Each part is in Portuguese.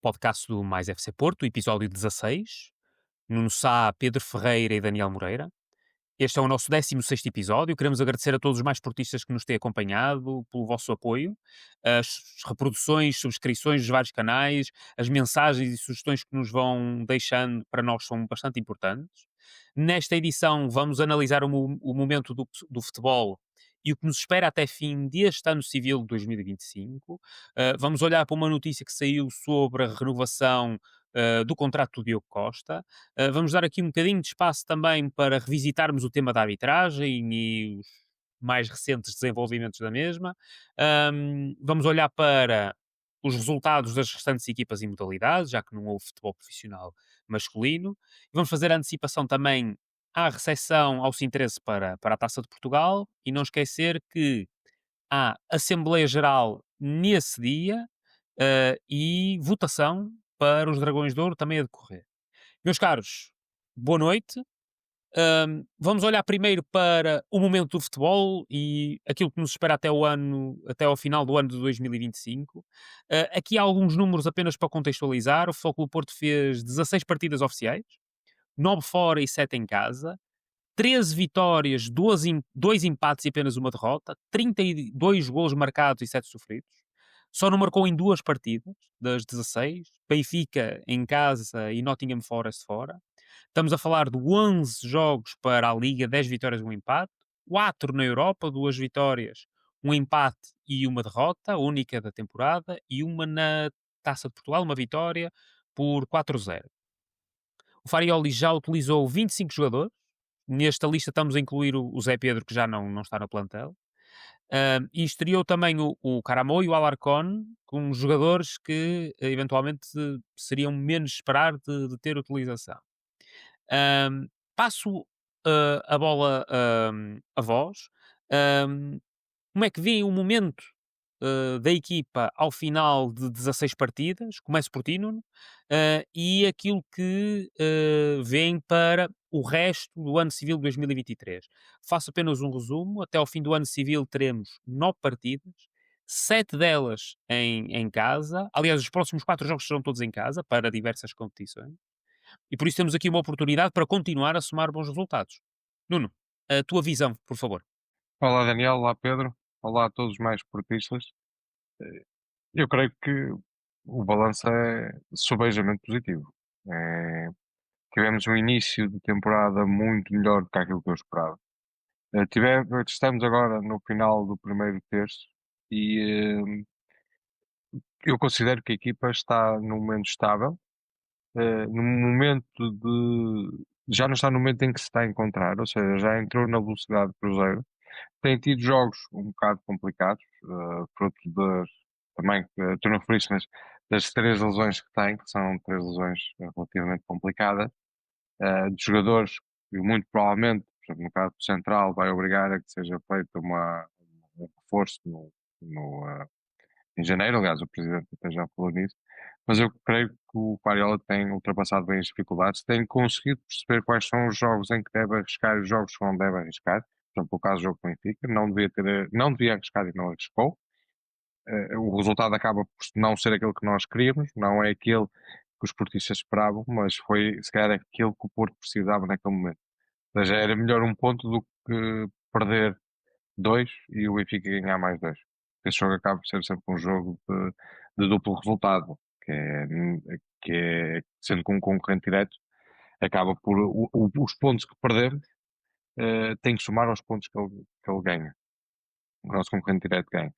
podcast do Mais FC Porto, episódio 16. Nuno Sá, Pedro Ferreira e Daniel Moreira. Este é o nosso 16º episódio. Queremos agradecer a todos os mais portistas que nos têm acompanhado, pelo vosso apoio, as reproduções, subscrições dos vários canais, as mensagens e sugestões que nos vão deixando, para nós são bastante importantes. Nesta edição vamos analisar o momento do futebol e o que nos espera até fim deste ano civil de 2025. Vamos olhar para uma notícia que saiu sobre a renovação do contrato do Diogo Costa. Vamos dar aqui um bocadinho de espaço também para revisitarmos o tema da arbitragem e os mais recentes desenvolvimentos da mesma. Vamos olhar para os resultados das restantes equipas e modalidades, já que não houve futebol profissional masculino. E vamos fazer a antecipação também à recepção, ao interesse para a Taça de Portugal, e não esquecer que há Assembleia Geral nesse dia e votação para os Dragões de Ouro também a decorrer. Meus caros, boa noite. Vamos olhar primeiro para o momento do futebol e aquilo que nos espera até ao final do ano de 2025. Aqui há alguns números apenas para contextualizar. O Futebol Clube do Porto fez 16 partidas oficiais, 9 fora e 7 em casa, 13 vitórias, 2 empates e apenas uma derrota, 32 golos marcados e 7 sofridos. Só não marcou em 2 partidas das 16, Benfica em casa e Nottingham Forest fora. Estamos a falar de 11 jogos para a Liga, 10 vitórias e um empate, 4 na Europa, 2 vitórias, um empate e uma derrota, única da temporada, e uma na Taça de Portugal, uma vitória por 4-0. O Farioli já utilizou 25 jogadores. Nesta lista estamos a incluir o Zé Pedro, que já não está no plantel. E estreou também o Caramou e o Alarcón, com jogadores que eventualmente seriam menos esperar de ter utilização. Passo a bola a vós. Ahm, Como é que vêem o momento da equipa ao final de 16 partidas? Começo por ti, Nuno. E aquilo que veem para o resto do ano civil de 2023. Faço apenas um resumo. Até ao fim do ano civil teremos 9 partidas, 7 delas em casa. Aliás, os próximos 4 jogos serão todos em casa, para diversas competições. E por isso temos aqui uma oportunidade para continuar a somar bons resultados. Nuno, a tua visão, por favor. Olá Daniel, olá Pedro, olá a todos os mais portistas. Eu creio que o balanço é sobejamente positivo. É, Tivemos um início de temporada muito melhor do que aquilo que eu esperava. Estamos agora no final do primeiro terço e eu considero que a equipa está num momento estável, num momento de. Já não está no momento em que se está a encontrar, ou seja, já entrou na velocidade cruzeiro. Tem tido jogos um bocado complicados, fruto também, tu não referiste, mas das 3 lesões que tem, que são 3 lesões relativamente complicadas, de jogadores que muito provavelmente, por exemplo, no caso do Central, vai obrigar a que seja feito um reforço em janeiro. Aliás, o Presidente até já falou nisso, mas eu creio que o Guardiola tem ultrapassado bem as dificuldades, tem conseguido perceber quais são os jogos em que deve arriscar e os jogos que não deve arriscar. Por exemplo, o caso do jogo com o Benfica, não devia arriscar e não arriscou. O resultado acaba por não ser aquele que nós queríamos, não é aquele que os portistas esperavam, mas foi se calhar aquilo que o Porto precisava naquele momento. Ou seja, era melhor um ponto do que perder dois e o Benfica ganhar mais dois. Esse jogo acaba por ser sempre um jogo de duplo resultado, sendo que um concorrente direto acaba por os pontos que perdemos tem que somar aos pontos que ele ganha, o nosso concorrente direto ganha.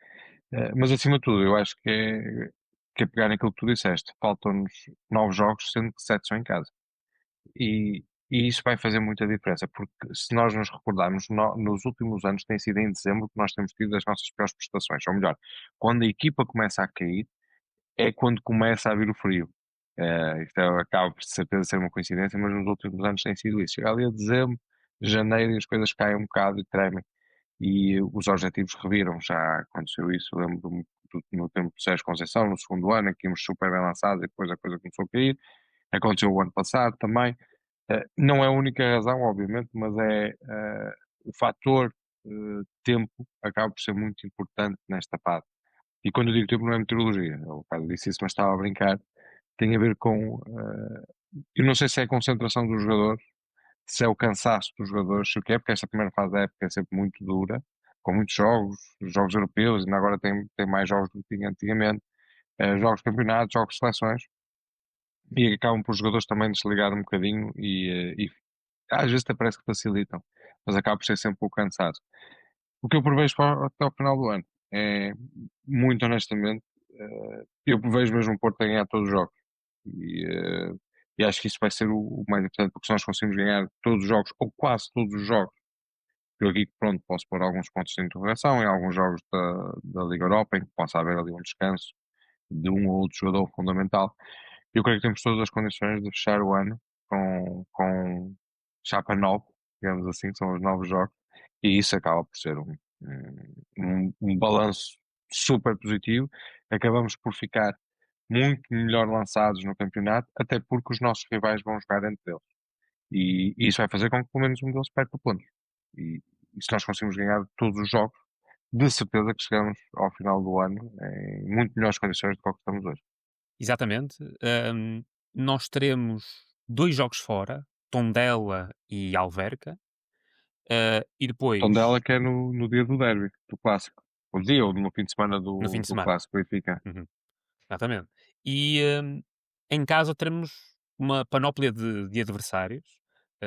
Mas acima de tudo, eu acho que é pegar naquilo que tu disseste. Faltam-nos 9 jogos, sendo que 7 são em casa. E isso vai fazer muita diferença, porque se nós nos recordarmos, nos últimos anos tem sido em dezembro que nós temos tido as nossas piores prestações. Ou melhor, quando a equipa começa a cair, é quando começa a vir o frio. Acaba por certeza ser uma coincidência, mas nos últimos anos tem sido isso. Chega ali a dezembro, janeiro e as coisas caem um bocado e tremem. E os objetivos reviram. Já aconteceu isso, eu lembro no tempo do Sérgio Conceição, no segundo ano, em que íamos super bem lançados e depois a coisa começou a cair. Aconteceu o ano passado também. Não é a única razão, obviamente, mas o fator tempo acaba por ser muito importante nesta fase. E quando eu digo tempo, não é meteorologia. O caso disse isso, mas estava a brincar. tem a ver com, eu não sei se é a concentração dos jogadores, se é o cansaço dos jogadores, se o que é, porque esta primeira fase da época é sempre muito dura, com muitos jogos europeus, ainda agora tem mais jogos do que tinha antigamente, jogos de campeonatos, jogos de seleções, e acabam por os jogadores também desligar um bocadinho e às vezes até parece que facilitam, mas acaba por ser sempre um pouco cansado. O que eu prevejo até ao final do ano é, muito honestamente, eu prevejo mesmo o Porto a ganhar todos os jogos. E, eh, e acho que isso vai ser o mais importante, porque se nós conseguimos ganhar todos os jogos, ou quase todos os jogos, eu aqui, pronto, posso pôr alguns pontos de interrogação em alguns jogos da Liga Europa, em que possa haver ali um descanso de um ou outro jogador fundamental. Eu creio que temos todas as condições de fechar o ano com chapa 9, digamos assim, que são os novos jogos, e isso acaba por ser um balanço super positivo. Acabamos por ficar muito melhor lançados no campeonato, até porque os nossos rivais vão jogar entre eles. E isso vai fazer com que pelo menos um deles perca pontos. E se nós conseguimos ganhar todos os jogos, de certeza que chegamos ao final do ano em muito melhores condições do que estamos hoje. Exatamente. Nós teremos 2 jogos fora, Tondela e Alverca, e depois, Tondela que é no dia do derby, do clássico. O dia ou no fim de semana no fim do, de do semana. clássico Benfica. Uhum, exatamente. E, em casa teremos uma panóplia de adversários,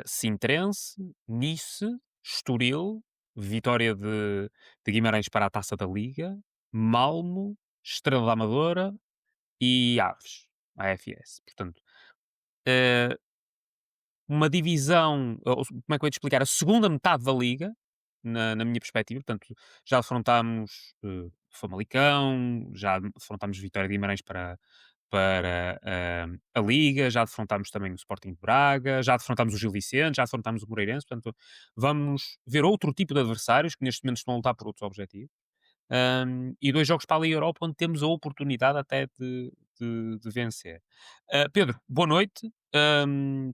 Sintrense, Nice, Estoril, Vitória de Guimarães para a Taça da Liga, Malmo, Estrela da Amadora e Aves, AFS. Portanto, eh, uma divisão, ou como é que eu ia te explicar? A segunda metade da liga, na minha perspectiva, portanto, já defrontámos Famalicão, já defrontámos Vitória de Guimarães para a Liga, já defrontámos também o Sporting de Braga, já defrontámos o Gil Vicente, já defrontámos o Moreirense, portanto, vamos ver outro tipo de adversários que neste momento estão a lutar por outros objetivos. E 2 jogos para a Liga Europa onde temos a oportunidade até de vencer. Pedro, boa noite.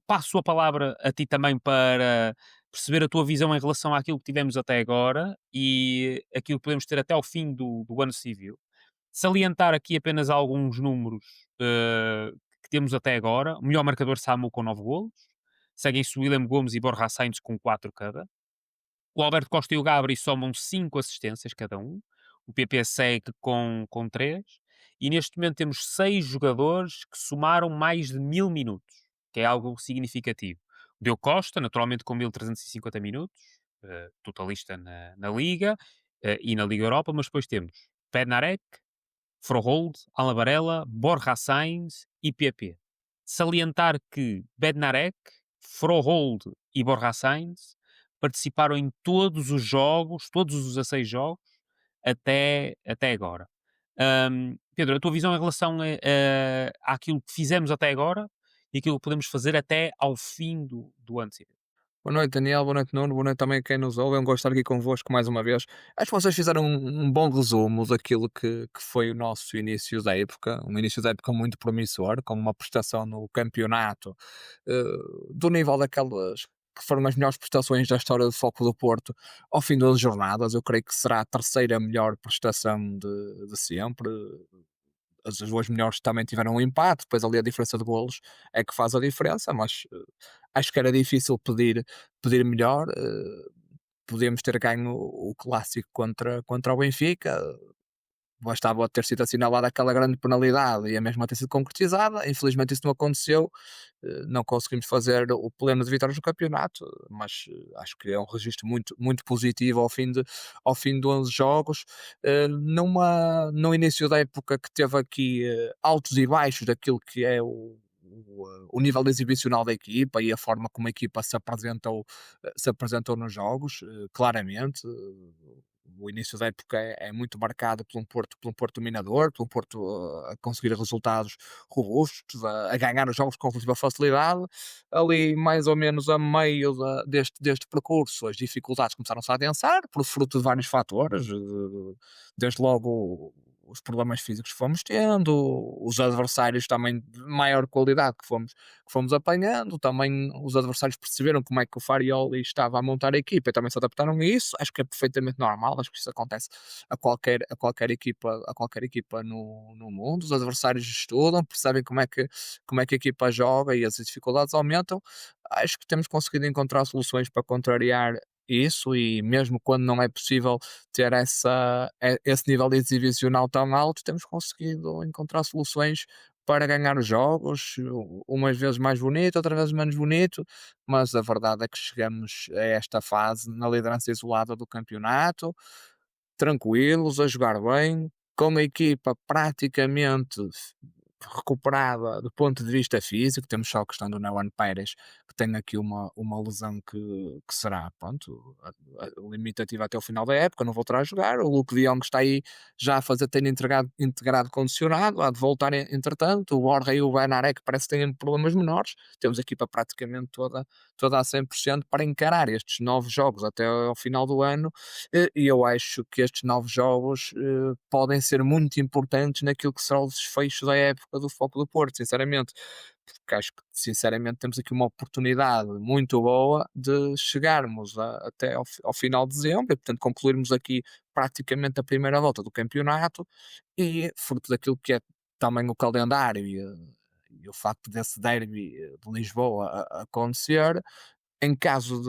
Passo a palavra a ti também para perceber a tua visão em relação àquilo que tivemos até agora e aquilo que podemos ter até ao fim do ano civil. Salientar aqui apenas alguns números que temos até agora. O melhor marcador Samu com 9 golos. Seguem-se o William Gomes e Borja Sainz com 4 cada. O Alberto Costa e o Gabri somam 5 assistências cada um. O PP segue com 3. E neste momento temos 6 jogadores que somaram mais de 1000 minutos, que é algo significativo. O Diogo Costa, naturalmente com 1350 minutos, totalista na Liga e na Liga Europa, mas depois temos Bednarek, Frohold, Alan Varela, Borja Sainz e PP. Salientar que Bednarek, Frohold e Borja Sainz participaram em todos os jogos, todos os 16 jogos, até agora. Pedro, a tua visão em relação àquilo que fizemos até agora e aquilo que podemos fazer até ao fim do ano civil? Boa noite, Daniel. Boa noite, Nuno. Boa noite também a quem nos ouve. É um gosto estar aqui convosco mais uma vez. Acho que vocês fizeram um bom resumo daquilo que foi o nosso início da época. Um início da época muito promissor, com uma prestação no campeonato eh, do nível daquelas que foram as melhores prestações da história do Foco do Porto ao fim de 11 jornadas. Eu creio que será a terceira melhor prestação de sempre. As duas melhores também tiveram um empate, depois ali a diferença de golos é que faz a diferença, mas acho que era difícil pedir melhor. Podíamos ter ganho o clássico contra o Benfica, bastava ter sido assinalada aquela grande penalidade e a mesma ter sido concretizada. Infelizmente isso não aconteceu, não conseguimos fazer o pleno de vitórias no campeonato, mas acho que é um registro muito positivo ao fim de 11 jogos. No início da época que teve aqui altos e baixos daquilo que é o nível exibicional da equipa e a forma como a equipa se apresentou nos jogos, claramente. O início da época é muito marcado por um Porto dominador, por um Porto a conseguir resultados robustos, a ganhar os jogos com relativa facilidade. Ali, mais ou menos a meio deste percurso, as dificuldades começaram-se a adensar, por fruto de vários fatores, desde logo os problemas físicos que fomos tendo, os adversários também de maior qualidade que fomos apanhando, também os adversários perceberam como é que o Farioli estava a montar a equipa e também se adaptaram a isso. Acho que é perfeitamente normal, acho que isso acontece a qualquer equipa no mundo. Os adversários estudam, percebem como é que a equipa joga e as dificuldades aumentam. Acho que temos conseguido encontrar soluções para contrariar isso e mesmo quando não é possível ter esse nível de exibicional tão alto, temos conseguido encontrar soluções para ganhar os jogos, umas vezes mais bonito, outras vezes menos bonito, mas a verdade é que chegamos a esta fase na liderança isolada do campeonato, tranquilos, a jogar bem, com a equipa praticamente recuperada do ponto de vista físico. Temos só a questão do Neuan Pérez, que tem aqui uma lesão que será, pronto, limitativa até o final da época, não voltará a jogar. O Luke de Jong está aí já a fazer, tem integrado condicionado, há de voltar entretanto. O Borja e o Benarek parece que têm problemas menores. Temos a equipa praticamente toda a 100% para encarar estes novos jogos até ao final do ano, e eu acho que estes novos jogos podem ser muito importantes naquilo que será o desfecho da época do Foco do Porto, sinceramente, porque acho que sinceramente temos aqui uma oportunidade muito boa de chegarmos até ao final de dezembro e portanto concluirmos aqui praticamente a primeira volta do campeonato e fruto daquilo que é também o calendário e o facto desse derby de Lisboa acontecer, em caso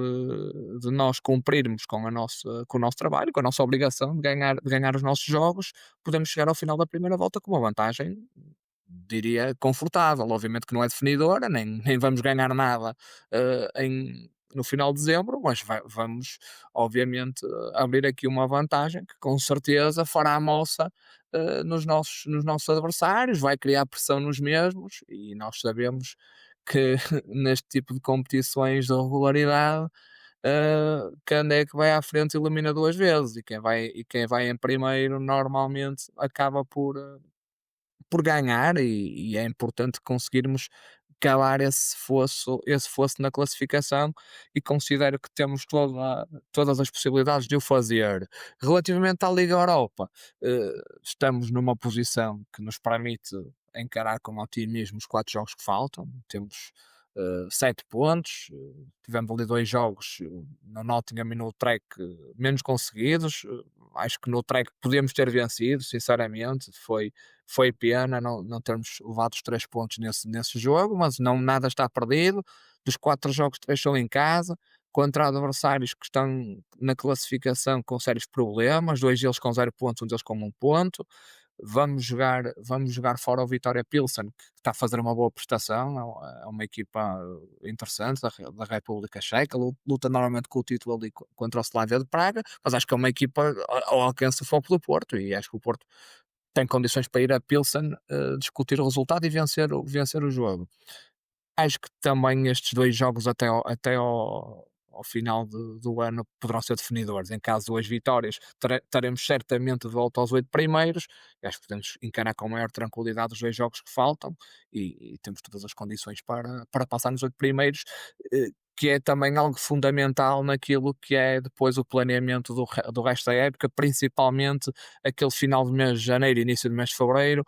de nós cumprirmos com o nosso trabalho, com a nossa obrigação de ganhar os nossos jogos, podemos chegar ao final da primeira volta com uma vantagem, diria, confortável. Obviamente que não é definidora, nem vamos ganhar nada no final de dezembro, mas vamos, obviamente, abrir aqui uma vantagem que com certeza fará a moça nos nossos adversários, vai criar pressão nos mesmos e nós sabemos que neste tipo de competições de regularidade, quem é que vai à frente elimina duas vezes e quem vai em primeiro normalmente acaba por ganhar e é importante conseguirmos calar esse fosso na classificação e considero que temos todas as possibilidades de o fazer. Relativamente à Liga Europa, estamos numa posição que nos permite encarar com otimismo os 4 jogos que faltam. Temos 7 pontos, tivemos ali 2 jogos no Nottingham e no Trek menos conseguidos. Acho que no Trek podíamos ter vencido, sinceramente. Foi pena não termos levado os 3 pontos nesse jogo, mas não, nada está perdido. Dos 4 jogos, 3 são em casa, contra adversários que estão na classificação com sérios problemas, 2 deles com 0 pontos, um deles com 1 ponto. Vamos jogar fora o Vitória Pilsen, que está a fazer uma boa prestação, é uma equipa interessante da República Checa, luta normalmente com o título ali contra o Slavia de Praga, mas acho que é uma equipa ao alcance do Foco do Porto, e acho que o Porto tem condições para ir a Pilsen discutir o resultado e vencer o jogo. Acho que também estes 2 jogos até ao final do ano poderão ser definidores. Em caso de 2 vitórias, estaremos certamente de volta aos 8 primeiros. Acho que podemos encarar com maior tranquilidade os 2 jogos que faltam e temos todas as condições para passar nos 8 primeiros, que é também algo fundamental naquilo que é depois o planeamento do resto da época, principalmente aquele final de mês de janeiro e início do mês de fevereiro,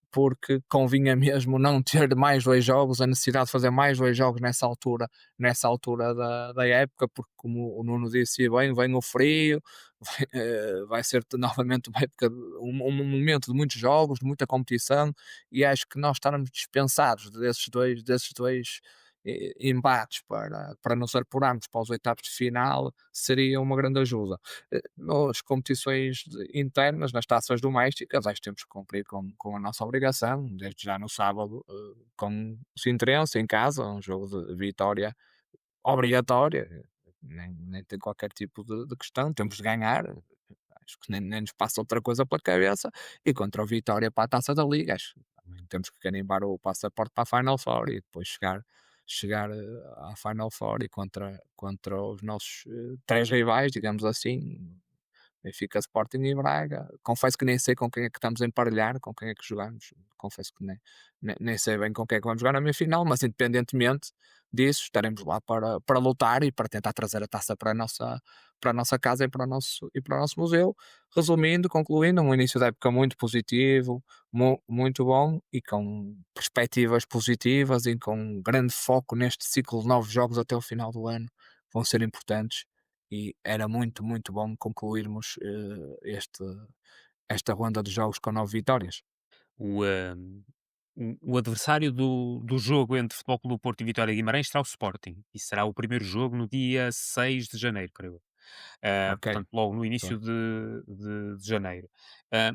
porque convinha mesmo não ter mais 2 jogos, a necessidade de fazer mais 2 jogos nessa altura da época, porque como o Nuno disse bem, vem o frio, vai ser novamente uma época, um momento de muitos jogos, de muita competição, e acho que nós estarmos dispensados desses dois embates para nos apurarmos para os oitavos de final seria uma grande ajuda. Nas competições internas, nas taças domésticas, acho que temos que cumprir com a nossa obrigação, desde já no sábado, com o Sintrense em casa, um jogo de vitória obrigatória, nem tem qualquer tipo de questão, temos de ganhar. Acho que nem nos passa outra coisa pela cabeça. E contra o Vitória para a taça da Liga, acho que também temos que carimbar o passaporte para a Final Four e depois chegar à Final Four e contra os nossos 3 rivais, digamos assim, Benfica, Sporting e Braga. Confesso que nem sei com quem é que estamos a emparelhar, com quem é que jogamos. Confesso que nem sei bem com quem é que vamos jogar na minha final, mas independentemente disso, estaremos lá para lutar e para tentar trazer a taça para a nossa casa e para o nosso museu. Resumindo, concluindo, um início da época muito positivo, muito bom e com perspectivas positivas e com grande foco neste ciclo de 9 jogos até o final do ano, vão ser importantes e era muito, muito bom concluirmos esta ronda de jogos com 9 vitórias. O, ahm, o adversário do jogo entre Futebol Clube do Porto e Vitória de Guimarães será o Sporting. E será o primeiro jogo no dia 6 de janeiro, creio eu. Ok, Portanto, logo no muito início bem. de janeiro.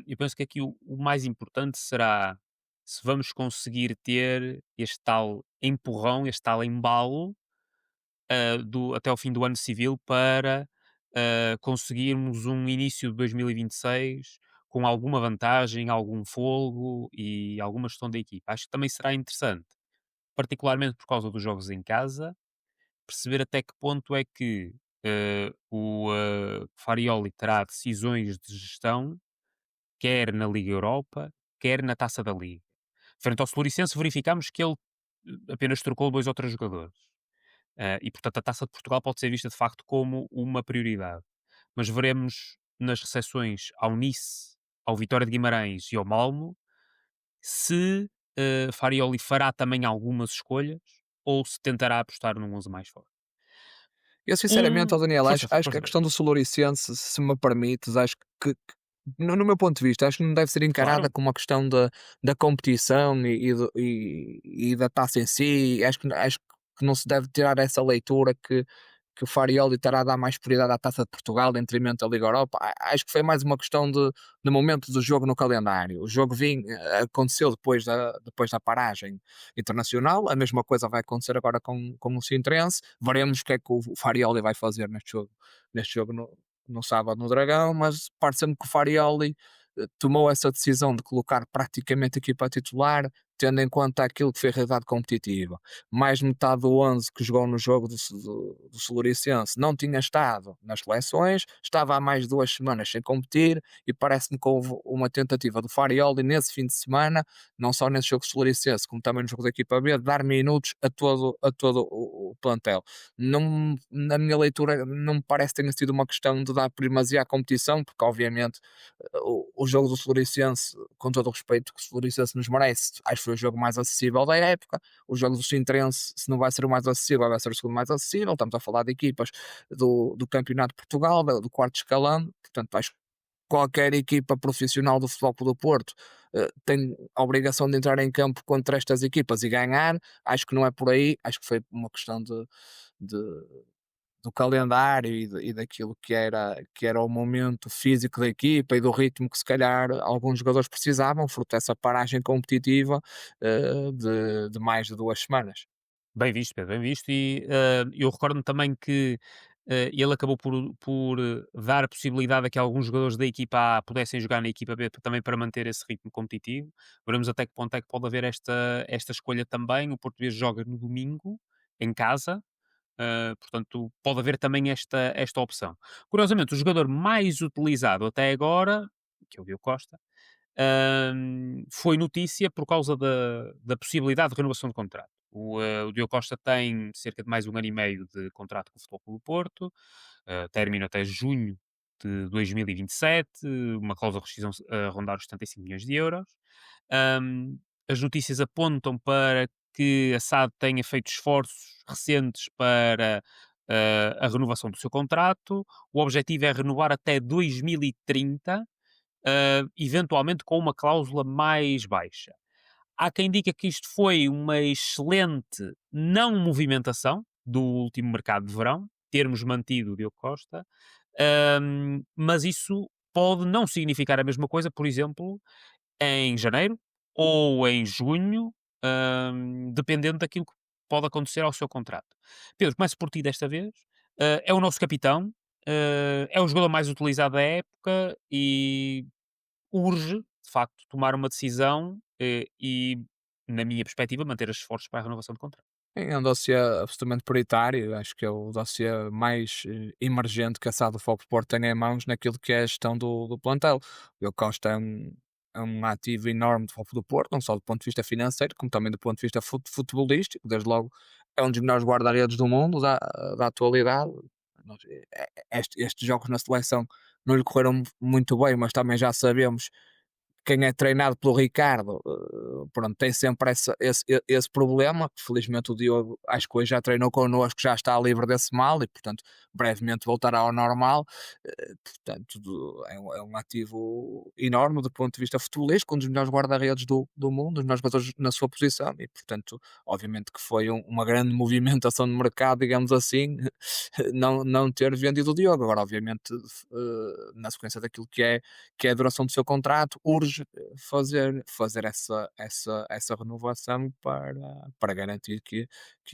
Eu penso que aqui o mais importante será se vamos conseguir ter este tal empurrão, este tal embalo até ao fim do ano civil para conseguirmos um início de 2026 com alguma vantagem, algum folgo e alguma gestão da equipa. Acho que também será interessante, particularmente por causa dos jogos em casa, perceber até que ponto é que o Farioli terá decisões de gestão, quer na Liga Europa, quer na Taça da Liga. Frente ao Floricense verificamos que ele apenas trocou 2 ou 3 jogadores. E, portanto, a Taça de Portugal pode ser vista de facto como uma prioridade. Mas veremos nas recepções ao Nice, ao Vitória de Guimarães e ao Malmo se Farioli fará também algumas escolhas ou se tentará apostar num 11 mais forte. Eu sinceramente, ó Daniel, Força, acho que a força, questão Pedro. do Suluricense, se me permites, acho que no meu ponto de vista, acho que não deve ser encarada Claro. como uma questão da competição e da taça em si. Acho que não se deve tirar essa leitura que o Farioli estará a dar mais prioridade à Taça de Portugal em detrimento da Liga Europa. Acho que foi mais uma questão de momento do jogo no calendário. O jogo aconteceu depois da paragem internacional, a mesma coisa vai acontecer agora com o Sintrense. Veremos o que é que o Farioli vai fazer neste jogo no sábado no Dragão, mas parece-me que o Farioli tomou essa decisão de colocar praticamente a equipa titular, tendo em conta aquilo que foi a realidade competitiva. Mais metade do 11 que jogou no jogo do Suluricense não tinha estado nas seleções, estava há mais de 2 semanas sem competir e parece-me que houve uma tentativa do Farioli nesse fim de semana, não só nesse jogo Suluricense, como também no jogo da equipa B, de dar minutos a todo o plantel. Não, na minha leitura, não me parece que tenha sido uma questão de dar primazia à competição, porque obviamente o jogo do Floriciense, com todo o respeito que o Floriciense nos merece, acho que foi o jogo mais acessível da época. O jogo do Sintrense, se não vai ser o mais acessível, vai ser o segundo mais acessível. Estamos a falar de equipas do Campeonato de Portugal, do quarto escalão. Portanto, acho que qualquer equipa profissional do Futebol Clube do Porto tem a obrigação de entrar em campo contra estas equipas e ganhar. Acho que não é por aí. Acho que foi uma questão de do calendário e daquilo que era o momento físico da equipa e do ritmo que se calhar alguns jogadores precisavam, fruto dessa paragem competitiva de mais de 2 semanas. Bem visto, Pedro, bem visto. E eu recordo-me também que ele acabou por dar a possibilidade a que alguns jogadores da equipa A pudessem jogar na equipa B também para manter esse ritmo competitivo. Veremos até que ponto é que pode haver esta escolha também. O português joga no domingo, em casa, portanto, pode haver também esta opção. Curiosamente, o jogador mais utilizado até agora, que é o Diogo Costa, foi notícia por causa da possibilidade de renovação de contrato. O Diogo Costa tem cerca de mais 1 ano e meio de contrato com o Futebol Clube do Porto, término até junho de 2027, uma cláusula de rescisão a rondar os 75 milhões de euros. Um, as notícias apontam para que a SAD tenha feito esforços recentes para a renovação do seu contrato. O objetivo é renovar até 2030, eventualmente com uma cláusula mais baixa. Há quem diga que isto foi uma excelente não movimentação do último mercado de verão, termos mantido o Diogo Costa, mas isso pode não significar a mesma coisa, por exemplo, em janeiro ou em junho, dependendo daquilo que pode acontecer ao seu contrato. Pedro, começo por ti desta vez. É o nosso capitão, é o jogador mais utilizado da época e urge, de facto, tomar uma decisão e, na minha perspectiva, manter os esforços para a renovação de contrato. É um dossiê absolutamente prioritário, acho que é o dossiê mais emergente que a SAD do Foco de Porto tem em mãos naquilo que é a gestão do plantel. O Diogo Costa é um ativo enorme do Foco do Porto, não só do ponto de vista financeiro, como também do ponto de vista futebolístico. Desde logo, é um dos melhores guarda-redes do mundo, da atualidade. Estes jogos na seleção não lhe correram muito bem, mas também já sabemos quem é treinado pelo Ricardo, pronto, tem sempre esse problema. Felizmente o Diogo, acho que hoje já treinou connosco, já está livre desse mal e, portanto, brevemente voltará ao normal. Portanto, é um ativo enorme do ponto de vista futebolístico, um dos melhores guarda-redes do mundo, um dos melhores jogadores na sua posição e, portanto, obviamente que foi uma grande movimentação de mercado, digamos assim, não ter vendido o Diogo. Agora, obviamente, na sequência daquilo que é a duração do seu contrato, urge fazer essa renovação para garantir que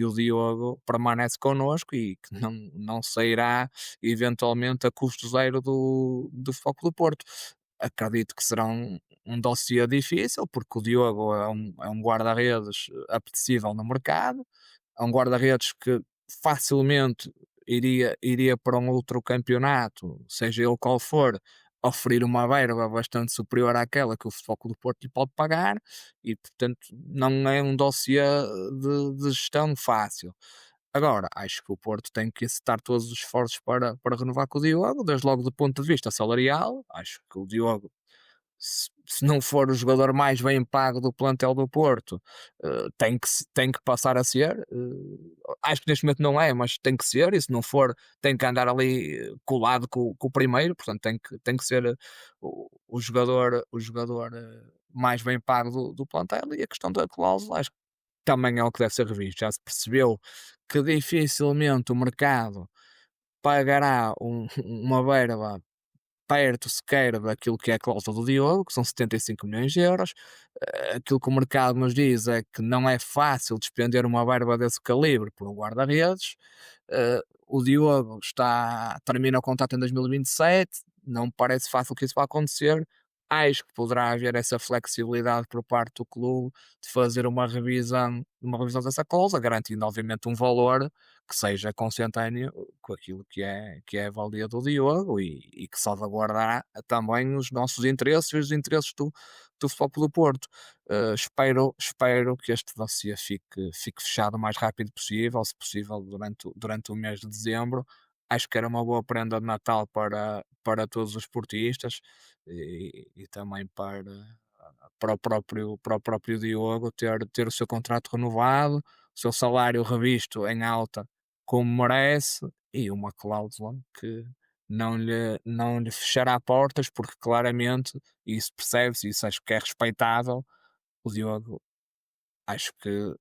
o Diogo permanece connosco e que não sairá eventualmente a custo zero do Foco do Porto. Acredito que será um dossiê difícil, porque o Diogo é um guarda-redes apetecível no mercado, é um guarda-redes que facilmente iria para um outro campeonato, seja ele qual for, oferir uma verba bastante superior àquela que o Futebol Clube do Porto lhe pode pagar e, portanto, não é um dossiê de gestão fácil. Agora, acho que o Porto tem que executar todos os esforços para renovar com o Diogo, desde logo do ponto de vista salarial. Acho que o Diogo, se não for o jogador mais bem pago do plantel do Porto, tem que passar a ser. Acho que neste momento não é, mas tem que ser, e se não for, tem que andar ali colado com o primeiro, portanto tem que ser o jogador mais bem pago do plantel. E a questão da cláusula, acho que também é o que deve ser revisto. Já se percebeu que dificilmente o mercado pagará uma verba perto sequer daquilo que é a cláusula do Diogo, que são 75 milhões de euros. Aquilo que o mercado nos diz é que não é fácil despender uma verba desse calibre por um guarda-redes. O Diogo termina o contrato em 2027, não me parece fácil que isso vá acontecer. Acho que poderá haver essa flexibilidade por parte do clube de fazer uma revisão dessa cláusula, garantindo obviamente um valor que seja consentâneo com aquilo que é a valia do Diogo e que salvaguardará também os nossos interesses e os interesses do Futebol Clube do Porto. Espero que este dossiê fique fechado o mais rápido possível, se possível durante o mês de dezembro. Acho que era uma boa prenda de Natal para todos os portistas e também para o próprio Diogo ter o seu contrato renovado, o seu salário revisto em alta como merece e uma cláusula que não lhe fechará portas, porque claramente isso percebe-se, isso acho que é respeitável. O Diogo acho que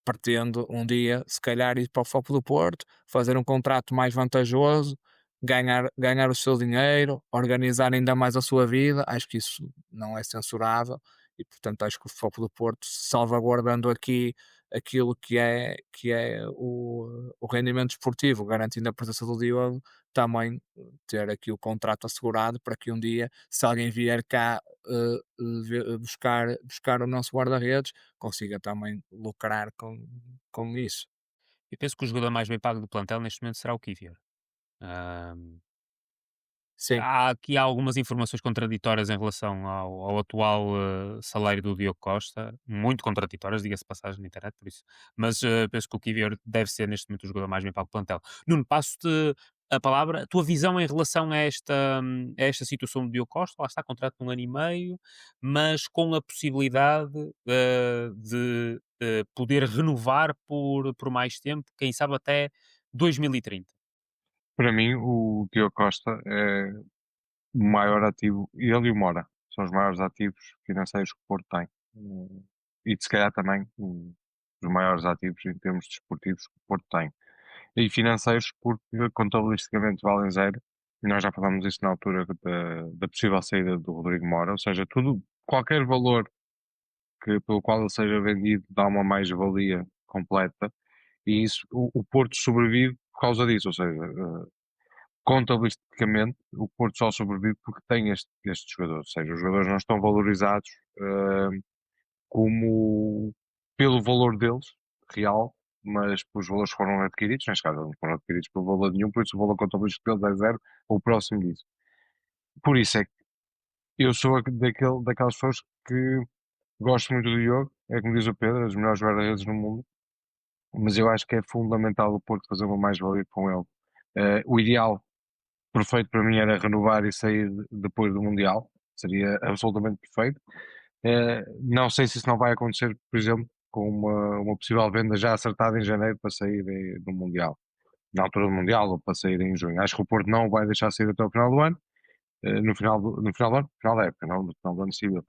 pretendo um dia, se calhar, ir para o Foco do Porto, fazer um contrato mais vantajoso, ganhar o seu dinheiro, organizar ainda mais a sua vida. Acho que isso não é censurável e, portanto, acho que o Foco do Porto, salvaguardando aqui aquilo que é o rendimento esportivo, garantindo a presença do Diogo, também ter aqui o contrato assegurado para que um dia, se alguém vier cá buscar o nosso guarda-redes, consiga também lucrar com isso. Eu penso que o jogador mais bem pago do plantel neste momento será o Kivior. Ahm, Sim, Há aqui algumas informações contraditórias em relação ao atual salário do Diogo Costa, muito contraditórias, diga-se de passagem na internet, por isso. Mas penso que o Kivior deve ser neste momento o jogador mais bem pago do plantel. Nuno, passo-te a palavra. A tua visão em relação a esta situação do Diogo Costa, lá está, contrato de 1 ano e meio, mas com a possibilidade de poder renovar por mais tempo, quem sabe até 2030. Para mim, o Diogo Costa é o maior ativo, ele e o Mora são os maiores ativos financeiros que o Porto tem. E se calhar também os maiores ativos em termos desportivos que o Porto tem. E financeiros porque contabilisticamente valem zero. E nós já falámos isso na altura da possível saída do Rodrigo Mora, ou seja, qualquer valor pelo qual ele seja vendido dá uma mais-valia completa e isso, o Porto sobrevive por causa disso, ou seja, contabilisticamente o Porto só sobrevive porque tem este jogador, ou seja, os jogadores não estão valorizados como pelo valor deles, real, mas os valores foram adquiridos, neste caso não foram adquiridos pelo valor nenhum, por isso o valor contabilístico deles é zero ou próximo disso. Por isso é que eu sou daquelas pessoas que gosto muito do Diogo, é como diz o Pedro, as melhores guarda-redes no mundo, mas eu acho que é fundamental o Porto fazer uma mais-valia com ele. O ideal perfeito para mim era renovar e sair depois do Mundial, seria absolutamente perfeito. Não sei se isso não vai acontecer, por exemplo, com uma possível venda já acertada em janeiro para sair do Mundial, na altura do Mundial ou para sair em junho. Acho que o Porto não vai deixar sair até o final do ano, no final do ano, final da época, não no final do ano civil.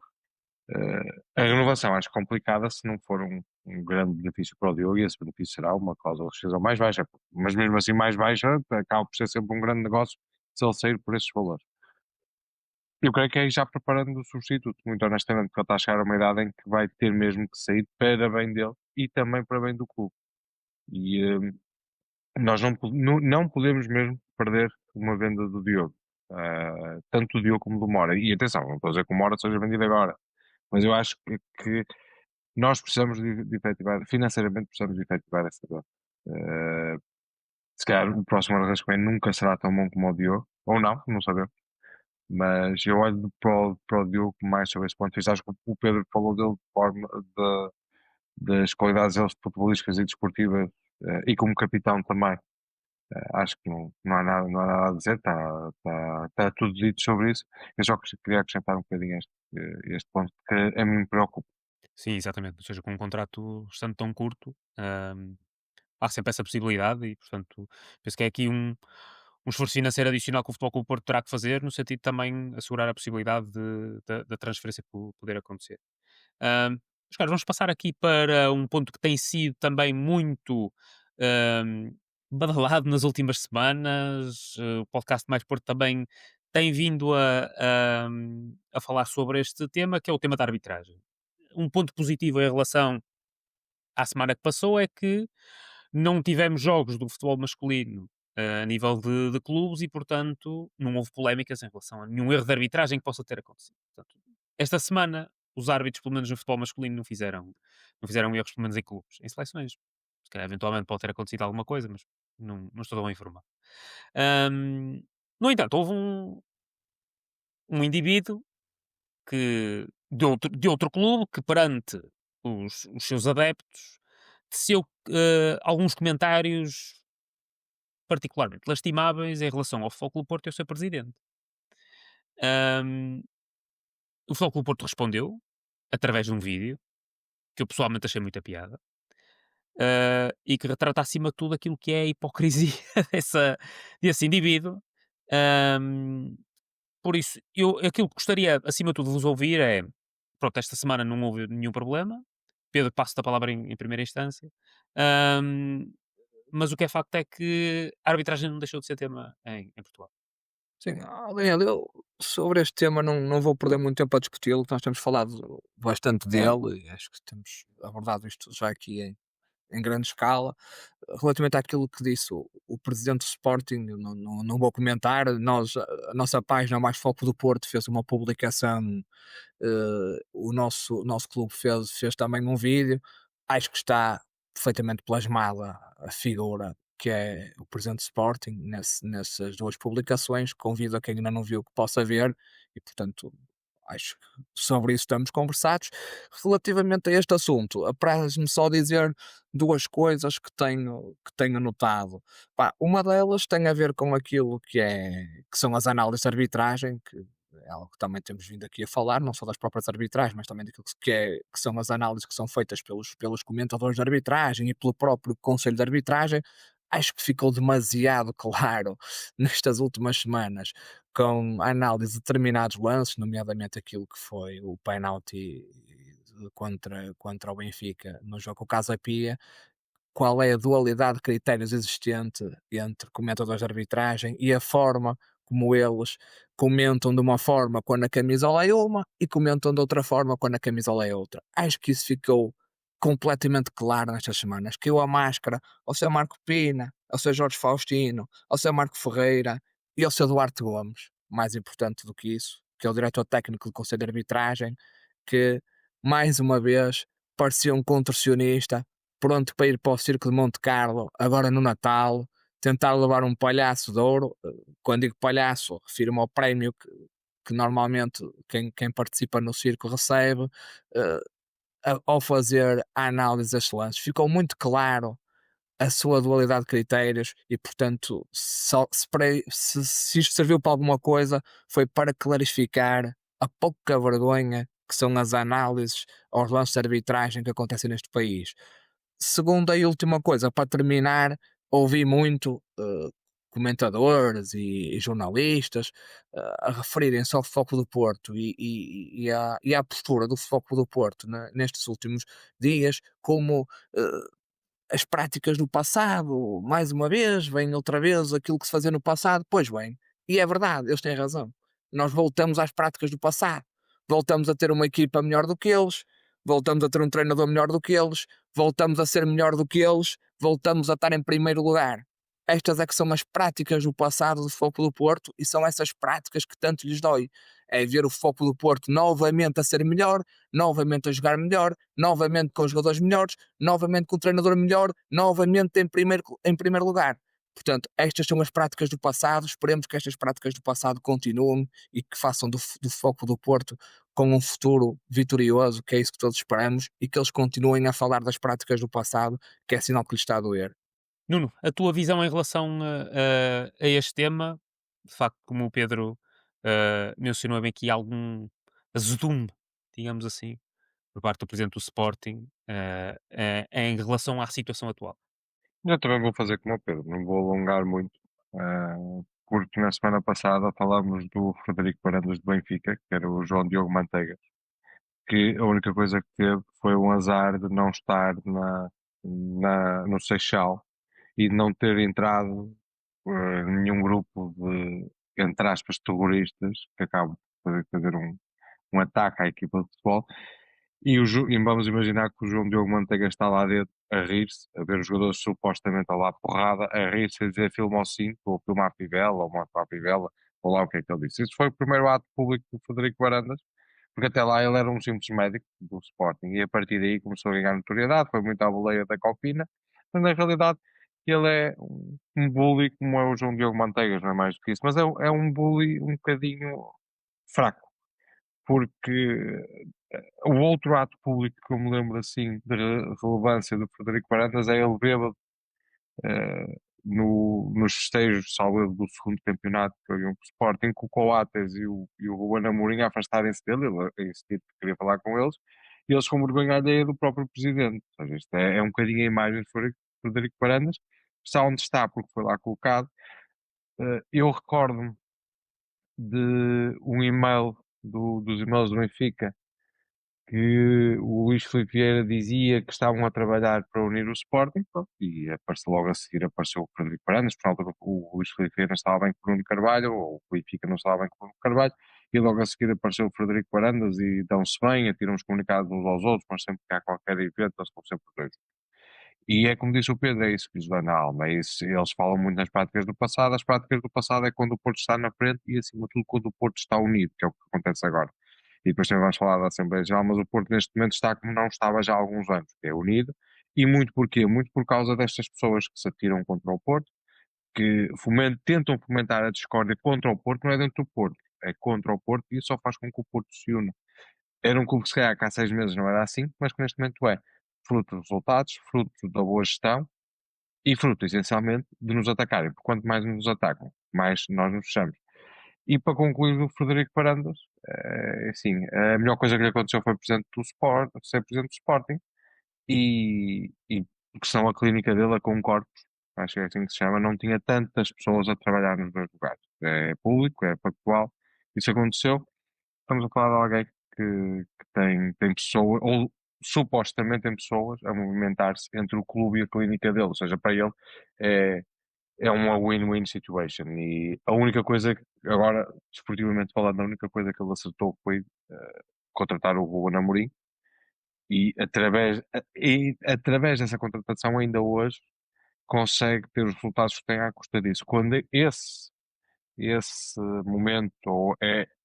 A renovação acho complicada se não for um grande benefício para o Diogo, e esse benefício será uma cláusula de rescisão mais baixa, mas mesmo assim mais baixa acaba por ser sempre um grande negócio se ele sair por esses valores. Eu creio que é já preparando o substituto, muito honestamente, porque ele está a chegar a uma idade em que vai ter mesmo que sair para bem dele e também para bem do clube. E nós não podemos mesmo perder uma venda do Diogo. Tanto do Diogo como do Mora. E atenção, não estou a dizer que o Mora seja vendido agora, mas eu acho que nós precisamos de efetivar, financeiramente precisamos de efetivar essa dor. Eh, Se calhar o próximo Arrascaeta nunca será tão bom como o Diogo, ou não sabemos. Mas eu olho para o Diogo mais sobre esse ponto de vista. Acho que o Pedro falou dele de forma das qualidades deles futebolísticas e desportivas, e como capitão também. Acho que não há nada a dizer, está tudo dito sobre isso. Eu só queria acrescentar um bocadinho este ponto que a mim me preocupa. Sim, exatamente. Ou seja, com um contrato estando tão curto, há sempre essa possibilidade e, portanto, penso que é aqui um esforço financeiro adicional que o Futebol Clube do Porto terá que fazer, no sentido de também assegurar a possibilidade da transferência poder acontecer. Ahm, mas, caros, vamos passar aqui para um ponto que tem sido também muito ahm, badalado nas últimas semanas. O podcast Mais Porto também tem vindo a falar sobre este tema, que é o tema da arbitragem. Um ponto positivo em relação à semana que passou é que não tivemos jogos do futebol masculino a nível de clubes e, portanto, não houve polémicas em relação a nenhum erro de arbitragem que possa ter acontecido. Portanto, esta semana, os árbitros, pelo menos no futebol masculino, não fizeram erros, pelo menos em clubes. Em seleções, se calhar, eventualmente pode ter acontecido alguma coisa, mas não estou tão informado. Ahm, no entanto, houve um indivíduo de outro clube que, perante os seus adeptos, teceu alguns comentários particularmente lastimáveis em relação ao Futebol Clube do Porto e ao seu presidente. Ahm, o Futebol Clube do Porto respondeu através de um vídeo que eu pessoalmente achei muita piada, e que retrata acima de tudo aquilo que é a hipocrisia desse indivíduo. Ahm, por isso, aquilo que gostaria acima de tudo de vos ouvir é: pronto, esta semana não houve nenhum problema. Pedro, passo-te a palavra em primeira instância. Ahm, mas o que é facto é que a arbitragem não deixou de ser tema em Portugal. Sim, Daniel, eu sobre este tema não vou perder muito tempo a discuti-lo, que nós temos falado bastante dele e acho que temos abordado isto já aqui em grande escala. Relativamente àquilo que disse o presidente do Sporting, eu não vou comentar. A nossa página Mais Foco do Porto fez uma publicação, o nosso clube fez também um vídeo. Acho que está perfeitamente plasmada a figura que é o presidente do Sporting nessas duas publicações. Convido a quem ainda não viu que possa ver e, portanto, acho que sobre isso estamos conversados. Relativamente a este assunto, apraz-me só dizer duas coisas que tenho notado. Pá, uma delas tem a ver com aquilo que são as análises de arbitragem, que é algo que também temos vindo aqui a falar, não só das próprias arbitragens, mas também daquilo que são as análises que são feitas pelos comentadores de arbitragem e pelo próprio Conselho de Arbitragem. Acho que ficou demasiado claro nestas últimas semanas com a análise de determinados lances, nomeadamente aquilo que foi o penalti contra o Benfica no jogo com o Casa Pia, qual é a dualidade de critérios existente entre comentadores de arbitragem e a forma como eles comentam de uma forma quando a camisola é uma e comentam de outra forma quando a camisola é outra. Acho que isso ficou completamente claro nestas semanas. Que eu a máscara ao seu Marco Pina, ao seu Jorge Faustino, ao seu Marco Ferreira e ao seu Duarte Gomes. Mais importante do que isso, que é o diretor técnico do Conselho de Arbitragem, que mais uma vez parecia um contorcionista pronto para ir para o Circo de Monte Carlo, agora no Natal, tentar levar um palhaço de ouro. Quando digo palhaço, refiro-me ao prémio que normalmente quem participa no circo recebe, eh, ao fazer a análise das lances. Ficou muito claro a sua dualidade de critérios e, portanto, se isto serviu para alguma coisa, foi para clarificar a pouca vergonha que são as análises aos lances de arbitragem que acontecem neste país. Segunda e última coisa, para terminar, ouvi muito comentadores e jornalistas a referirem-se ao Foco do Porto e à postura do Foco do Porto nestes últimos dias como as práticas do passado, mais uma vez, vem outra vez aquilo que se fazia no passado. Pois bem, e é verdade, eles têm razão. Nós voltamos às práticas do passado. Voltamos a ter uma equipa melhor do que eles, voltamos a ter um treinador melhor do que eles, voltamos a ser melhor do que eles, voltamos a estar em primeiro lugar. Estas é que são as práticas do passado do Foco do Porto e são essas práticas que tanto lhes dói. É ver o Foco do Porto novamente a ser melhor, novamente a jogar melhor, novamente com jogadores melhores, novamente com o treinador melhor, novamente em primeiro lugar. Portanto, estas são as práticas do passado. Esperemos que estas práticas do passado continuem e que façam do Foco do Porto com um futuro vitorioso, que é isso que todos esperamos, e que eles continuem a falar das práticas do passado, que é sinal que lhes está a doer. Nuno, a tua visão em relação a este tema, de facto, como o Pedro mencionou bem aqui, algum azedume, digamos assim, por parte do presidente do Sporting, em relação à situação atual. Eu também vou fazer como o Pedro, não vou alongar muito, ah, porque na semana passada falámos do Frederico Varandas do Benfica, que era o João Diogo Manteiga, que a única coisa que teve foi um azar de não estar no Seixal e de não ter entrado nenhum grupo de, entre aspas, terroristas que acabam de fazer um ataque à equipa de futebol. E vamos imaginar que o João Diogo Manteiga está lá dentro a rir-se, a ver os jogadores supostamente a lá porrada, a rir-se, a dizer filma ao cinto, ou filma a fivela, ou mata a fivela, ou lá o que é que ele disse. Isso foi o primeiro ato público do Frederico Varandas, porque até lá ele era um simples médico do Sporting, e a partir daí começou a ganhar notoriedade, foi muito à boleia da Copina, mas na realidade ele é um bully como é o João Diogo Manteigas, não é mais do que isso, mas é um bully um bocadinho fraco, porque o outro ato público que eu me lembro assim de relevância do Frederico Varandas é ele bêbado nos festejos, salvo erro, do segundo campeonato que haviam com o Sporting, com o Coates e o Ruben Amorim a afastarem-se dele, ele insistiu que queria falar com eles, e eles com vergonha alheia do próprio presidente. Ou seja, isto é um bocadinho a imagem de Frederico Varandas, está onde está porque foi lá colocado. Eu recordo-me de um e-mail dos e-mails do Benfica que o Luís Filipe Vieira dizia que estavam a trabalhar para unir o Sporting, pronto, e apareceu logo a seguir apareceu o Frederico Varandas, por altura o Luís Filipe Vieira não estava bem com o Bruno Carvalho, ou o Benfica não estava bem com o Bruno Carvalho, e logo a seguir apareceu o Frederico Varandas e dão-se bem, atiram os comunicados uns aos outros, mas sempre que há qualquer evento eles estão sempre os dois. E é como disse o Pedro, é isso que lhes dá na alma, é isso, eles falam muito nas práticas do passado, as práticas do passado é quando o Porto está na frente e acima de tudo quando o Porto está unido, que é o que acontece agora. E depois também vamos falar da Assembleia Geral, mas o Porto neste momento está como não estava já há alguns anos, que é unido, e muito porquê? Muito por causa destas pessoas que se atiram contra o Porto, que tentam fomentar a discórdia contra o Porto, não é dentro do Porto, é contra o Porto, e isso só faz com que o Porto se una. Era um clube que se calhar que há 6 meses não era assim, mas que neste momento é fruto dos resultados, fruto da boa gestão e fruto essencialmente de nos atacarem, porque quanto mais nos atacam, mais nós nos fechamos. E para concluir, o Frederico Varandas, assim, a melhor coisa que lhe aconteceu foi ser presidente do Sporting e porque senão a clínica dele, a Concorpos, acho que é assim que se chama, não tinha tantas pessoas a trabalhar nos dois lugares. É público, é factual, isso aconteceu. Estamos a falar de alguém que tem pessoas, ou supostamente tem pessoas a movimentar-se entre o clube e a clínica dele, ou seja, para ele é, é uma win-win situation. E a única coisa, agora, desportivamente falando, a única coisa que ele acertou foi contratar o Ruben Amorim e através dessa contratação ainda hoje consegue ter os resultados que tem à custa disso. Quando esse momento, ou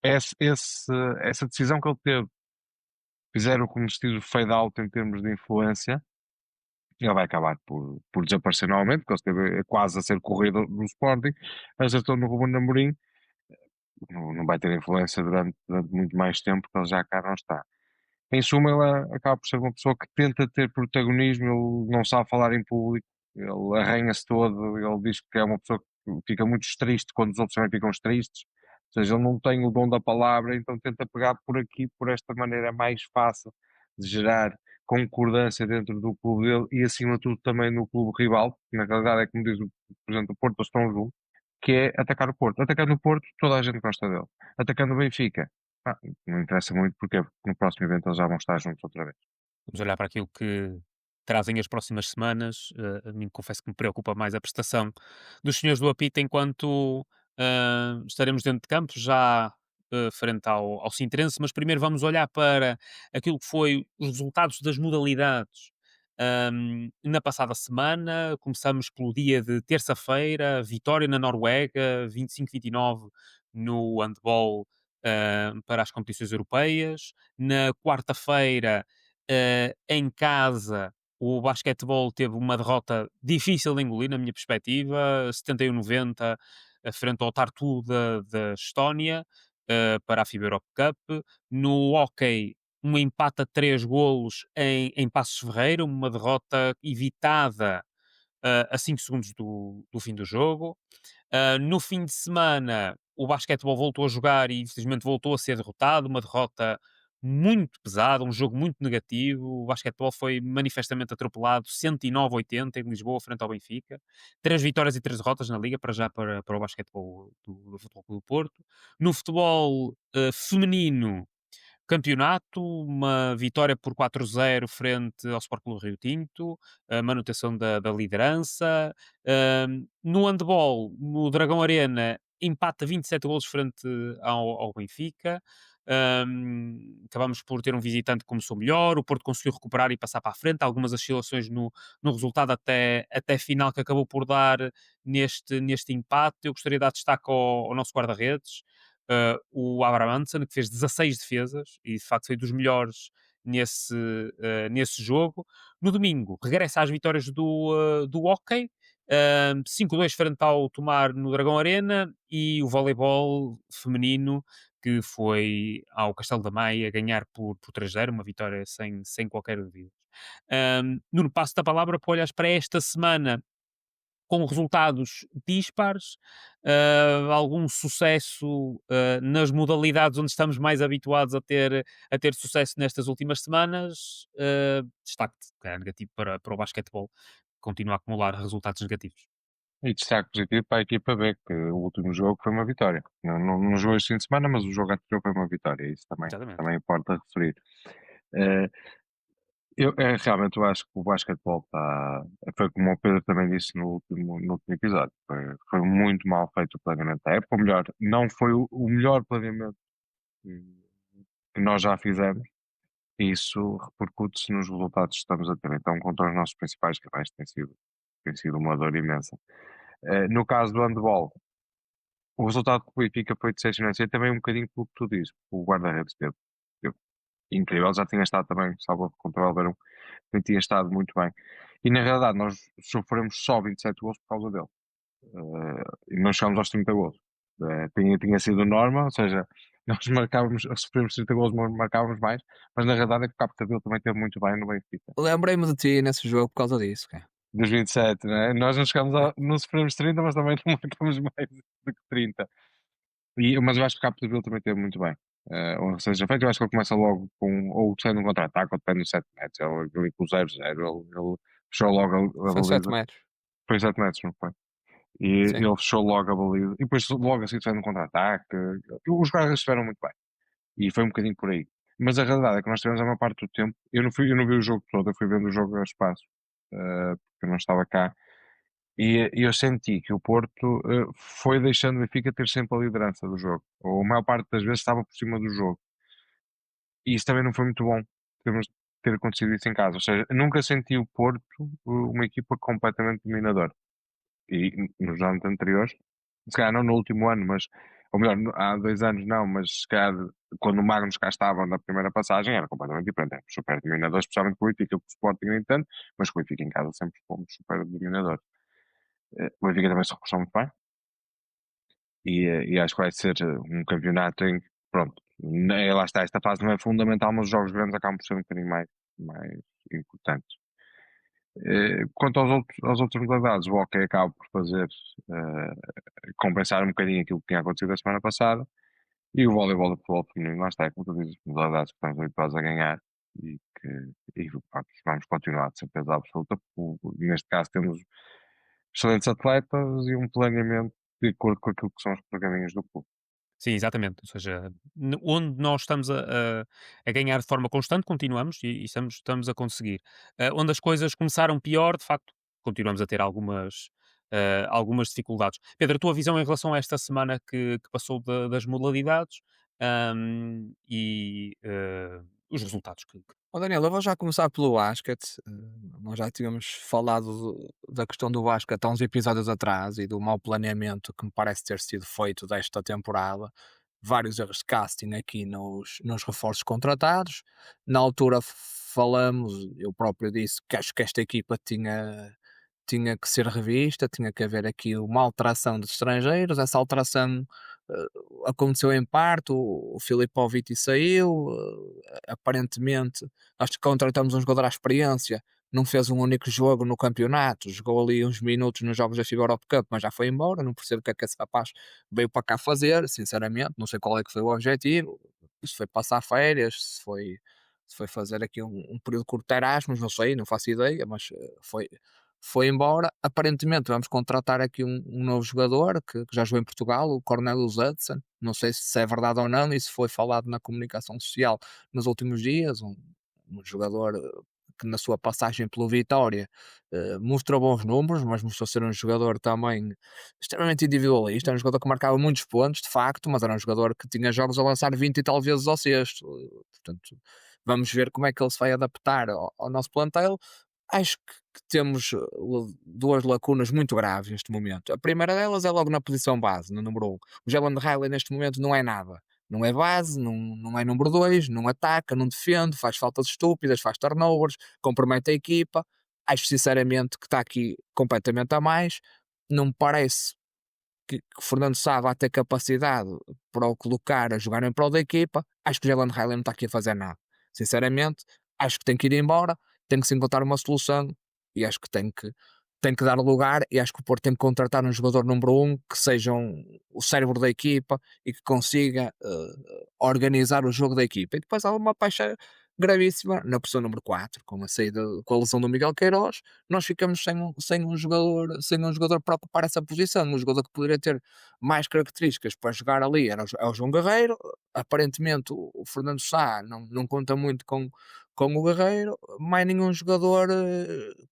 essa decisão que ele teve, fizeram como se diz o fade out em termos de influência, ele vai acabar por desaparecer novamente, porque ele esteve quase a ser corrido no Sporting, acertou no Ruben Amorim, não vai ter influência durante muito mais tempo, porque ele já cá não está. Em suma, ele acaba por ser uma pessoa que tenta ter protagonismo, ele não sabe falar em público, ele arranha-se todo, ele diz que é uma pessoa que fica muito triste quando os outros também ficam tristes, ou seja, ele não tem o dom da palavra, então tenta pegar por aqui, por esta maneira mais fácil de gerar concordância dentro do clube dele e, acima de tudo, também no clube rival, que na realidade é como diz o presidente do Porto, eles estão juntos, que é atacar o Porto. Atacar no Porto, toda a gente gosta dele. Atacando o Benfica, não interessa muito porque no próximo evento eles já vão estar juntos outra vez. Vamos olhar para aquilo que trazem as próximas semanas. A mim confesso que me preocupa mais a prestação dos senhores do apito enquanto estaremos dentro de campo, já frente ao Sintrense, mas primeiro vamos olhar para aquilo que foi os resultados das modalidades. Na passada semana, começamos pelo dia de terça-feira, vitória na Noruega, 25-29 no handball para as competições europeias. Na quarta-feira, em casa, o basquetebol teve uma derrota difícil de engolir, na minha perspectiva, 71-90, frente ao Tartu da Estónia, para a FIBA Europe Cup. No hóquei, um empate a 3 golos em Passos Ferreira, uma derrota evitada a 5 segundos do fim do jogo. No fim de semana, o basquetebol voltou a jogar e infelizmente voltou a ser derrotado, uma derrota muito pesada, um jogo muito negativo. O basquetebol foi manifestamente atropelado, 109-80 em Lisboa, frente ao Benfica. 3 vitórias e 3 derrotas na Liga, para já para o basquetebol do Futebol Clube do Porto. No futebol feminino, campeonato, uma vitória por 4-0 frente ao Sport Clube Rio Tinto, a manutenção da liderança. No handball, no Dragão Arena, empata 27 golos frente ao Benfica. Acabamos por ter um visitante que começou melhor, o Porto conseguiu recuperar e passar para a frente, algumas oscilações no resultado até final que acabou por dar neste empate. Eu gostaria de dar destaque ao nosso guarda-redes, o Abrahamson, que fez 16 defesas e de facto foi dos melhores nesse jogo. No domingo, regressa às vitórias do hóquei, 5-2 frente ao Tomar no Dragão Arena, e o voleibol feminino, que foi ao Castelo da Maia ganhar por 3-0, uma vitória sem qualquer dúvida. Nuno, passo-te a palavra para olhares para esta semana com resultados dispares, algum sucesso nas modalidades onde estamos mais habituados a ter sucesso nestas últimas semanas. Destaque que é negativo para o basquetebol, continua a acumular resultados negativos. E destaque positivo para a equipa B, que o último jogo foi uma vitória. Não jogou este fim de semana, mas o jogo anterior foi uma vitória. Isso Exatamente. também importa referir. Eh, realmente eu acho que o basquetebol está. Foi como o Pedro também disse no último episódio. Foi muito mal feito o planeamento da época. Ou melhor, não foi o melhor planeamento que nós já fizemos. E isso repercute-se nos resultados que estamos a ter. Então, contra os nossos principais rivais, tem sido uma dor imensa. No caso do handball, o resultado que o Benfica foi decepcionante. E também um bocadinho pelo que tu dizes, o guarda-redes teve incrível. Ele já tinha estado também, salvo contra o Albeirão, também tinha estado muito bem. E na realidade, nós sofremos só 27 gols por causa dele. E não chegamos aos 30 gols. Tinha sido norma, ou seja, nós marcávamos, sofremos 30 gols, mas marcávamos mais, mas na realidade é que o capitão dele também teve muito bem no Benfica. Lembrei-me de ti nesse jogo por causa disso, cara. Dos 27, né? Nós não chegamos não sofremos 30, mas também não marcamos mais do que 30. Mas eu acho que o capitão dele também teve muito bem. Ou seja, feito, eu acho que ele começa logo com ou sendo um contra-ataque ou depende dos 7 metros. Ele com o 0-0, ele fechou logo a Foi 7 baliza. metros. Foi 7 metros, não foi? E Sim. ele fechou logo a baliza. E depois, logo assim, saindo um contra-ataque. Os guardas estiveram muito bem. E foi um bocadinho por aí. Mas a realidade é que nós tivemos a maior parte do tempo. Eu não vi o jogo todo, eu fui vendo o jogo a espaço, porque eu não estava cá. E eu senti que o Porto foi deixando o Benfica ter sempre a liderança do jogo. Ou a maior parte das vezes estava por cima do jogo. E isso também não foi muito bom. Temos de ter acontecido isso em casa. Ou seja, eu nunca senti o Porto uma equipa completamente dominadora. E nos anos anteriores, se calhar não no último ano, mas, ou melhor, há 2 anos não, mas se calhar quando o Magnus cá estava na primeira passagem era completamente diferente, éramos super dominadores, especialmente com o Benfica, com o Sporting nem tanto, mas com o Benfica em casa sempre fomos super dominadores. O Benfica também se reforçou muito bem e acho que vai ser um campeonato em que, pronto, lá está, esta fase não é fundamental, mas os jogos grandes acabam por ser um bocadinho mais importantes. Quanto às outras modalidades, o hockey acaba por fazer compensar um bocadinho aquilo que tinha acontecido a semana passada. E o voleibol e o futebol feminino, lá está, é como tu dizes, modalidades que estamos habituados a ganhar e que pronto, vamos continuar de certeza absoluta. Neste caso temos excelentes atletas e um planeamento de acordo com aquilo que são os pergaminhos do clube. Sim, exatamente. Ou seja, onde nós estamos a ganhar de forma constante, continuamos e estamos a conseguir. Onde as coisas começaram pior, de facto, continuamos a ter algumas dificuldades. Pedro, a tua visão em relação a esta semana que passou das modalidades e os resultados Ó Daniel, eu vou já começar pelo basquete. Nós já tínhamos falado da questão do basquete há uns episódios atrás e do mau planeamento que me parece ter sido feito desta temporada. Vários erros de casting aqui nos reforços contratados. Na altura falamos, eu próprio disse que acho que esta equipa tinha que ser revista, tinha que haver aqui uma alteração dos estrangeiros. Essa alteração eh, aconteceu em parte, o Filipovic saiu, aparentemente nós contratamos um jogador à experiência, não fez um único jogo no campeonato, jogou ali uns minutos nos jogos da FIBA Europe Cup, mas já foi embora, não percebo o que é que esse rapaz veio para cá fazer, sinceramente, não sei qual é que foi o objetivo, se foi passar férias, se foi fazer aqui um período curto de Erasmus, não sei, não faço ideia, mas foi embora. Aparentemente vamos contratar aqui um novo jogador que já jogou em Portugal, o Cornelius Hudson. Não sei se é verdade ou não, isso foi falado na comunicação social nos últimos dias. Um jogador que na sua passagem pelo Vitória mostrou bons números, mas mostrou ser um jogador também extremamente individualista. Era um jogador que marcava muitos pontos, de facto, mas era um jogador que tinha jogos a lançar 20 e tal vezes ao sexto. Portanto, vamos ver como é que ele se vai adaptar ao nosso plantel. Acho que temos duas lacunas muito graves neste momento. A primeira delas é logo na posição base, no número um. O Jalen Riley neste momento não é nada. Não é base, não é número 2, não ataca, não defende, faz faltas estúpidas, faz turnovers, compromete a equipa. Acho sinceramente que está aqui completamente a mais. Não me parece que o Fernando Sá vai ter capacidade para o colocar a jogar em prol da equipa. Acho que o Jalen Riley não está aqui a fazer nada. Sinceramente, acho que tem que ir embora, tem que se encontrar uma solução e acho que tem que dar lugar e acho que o Porto tem que contratar um jogador número um que seja o cérebro da equipa e que consiga organizar o jogo da equipa. E depois há uma paixa gravíssima na posição número 4 com a lesão do Miguel Queiroz, nós ficamos sem um jogador para ocupar essa posição, um jogador que poderia ter mais características para jogar ali é o João Guerreiro. Aparentemente o Fernando Sá não conta muito com o Guerreiro, mais nenhum jogador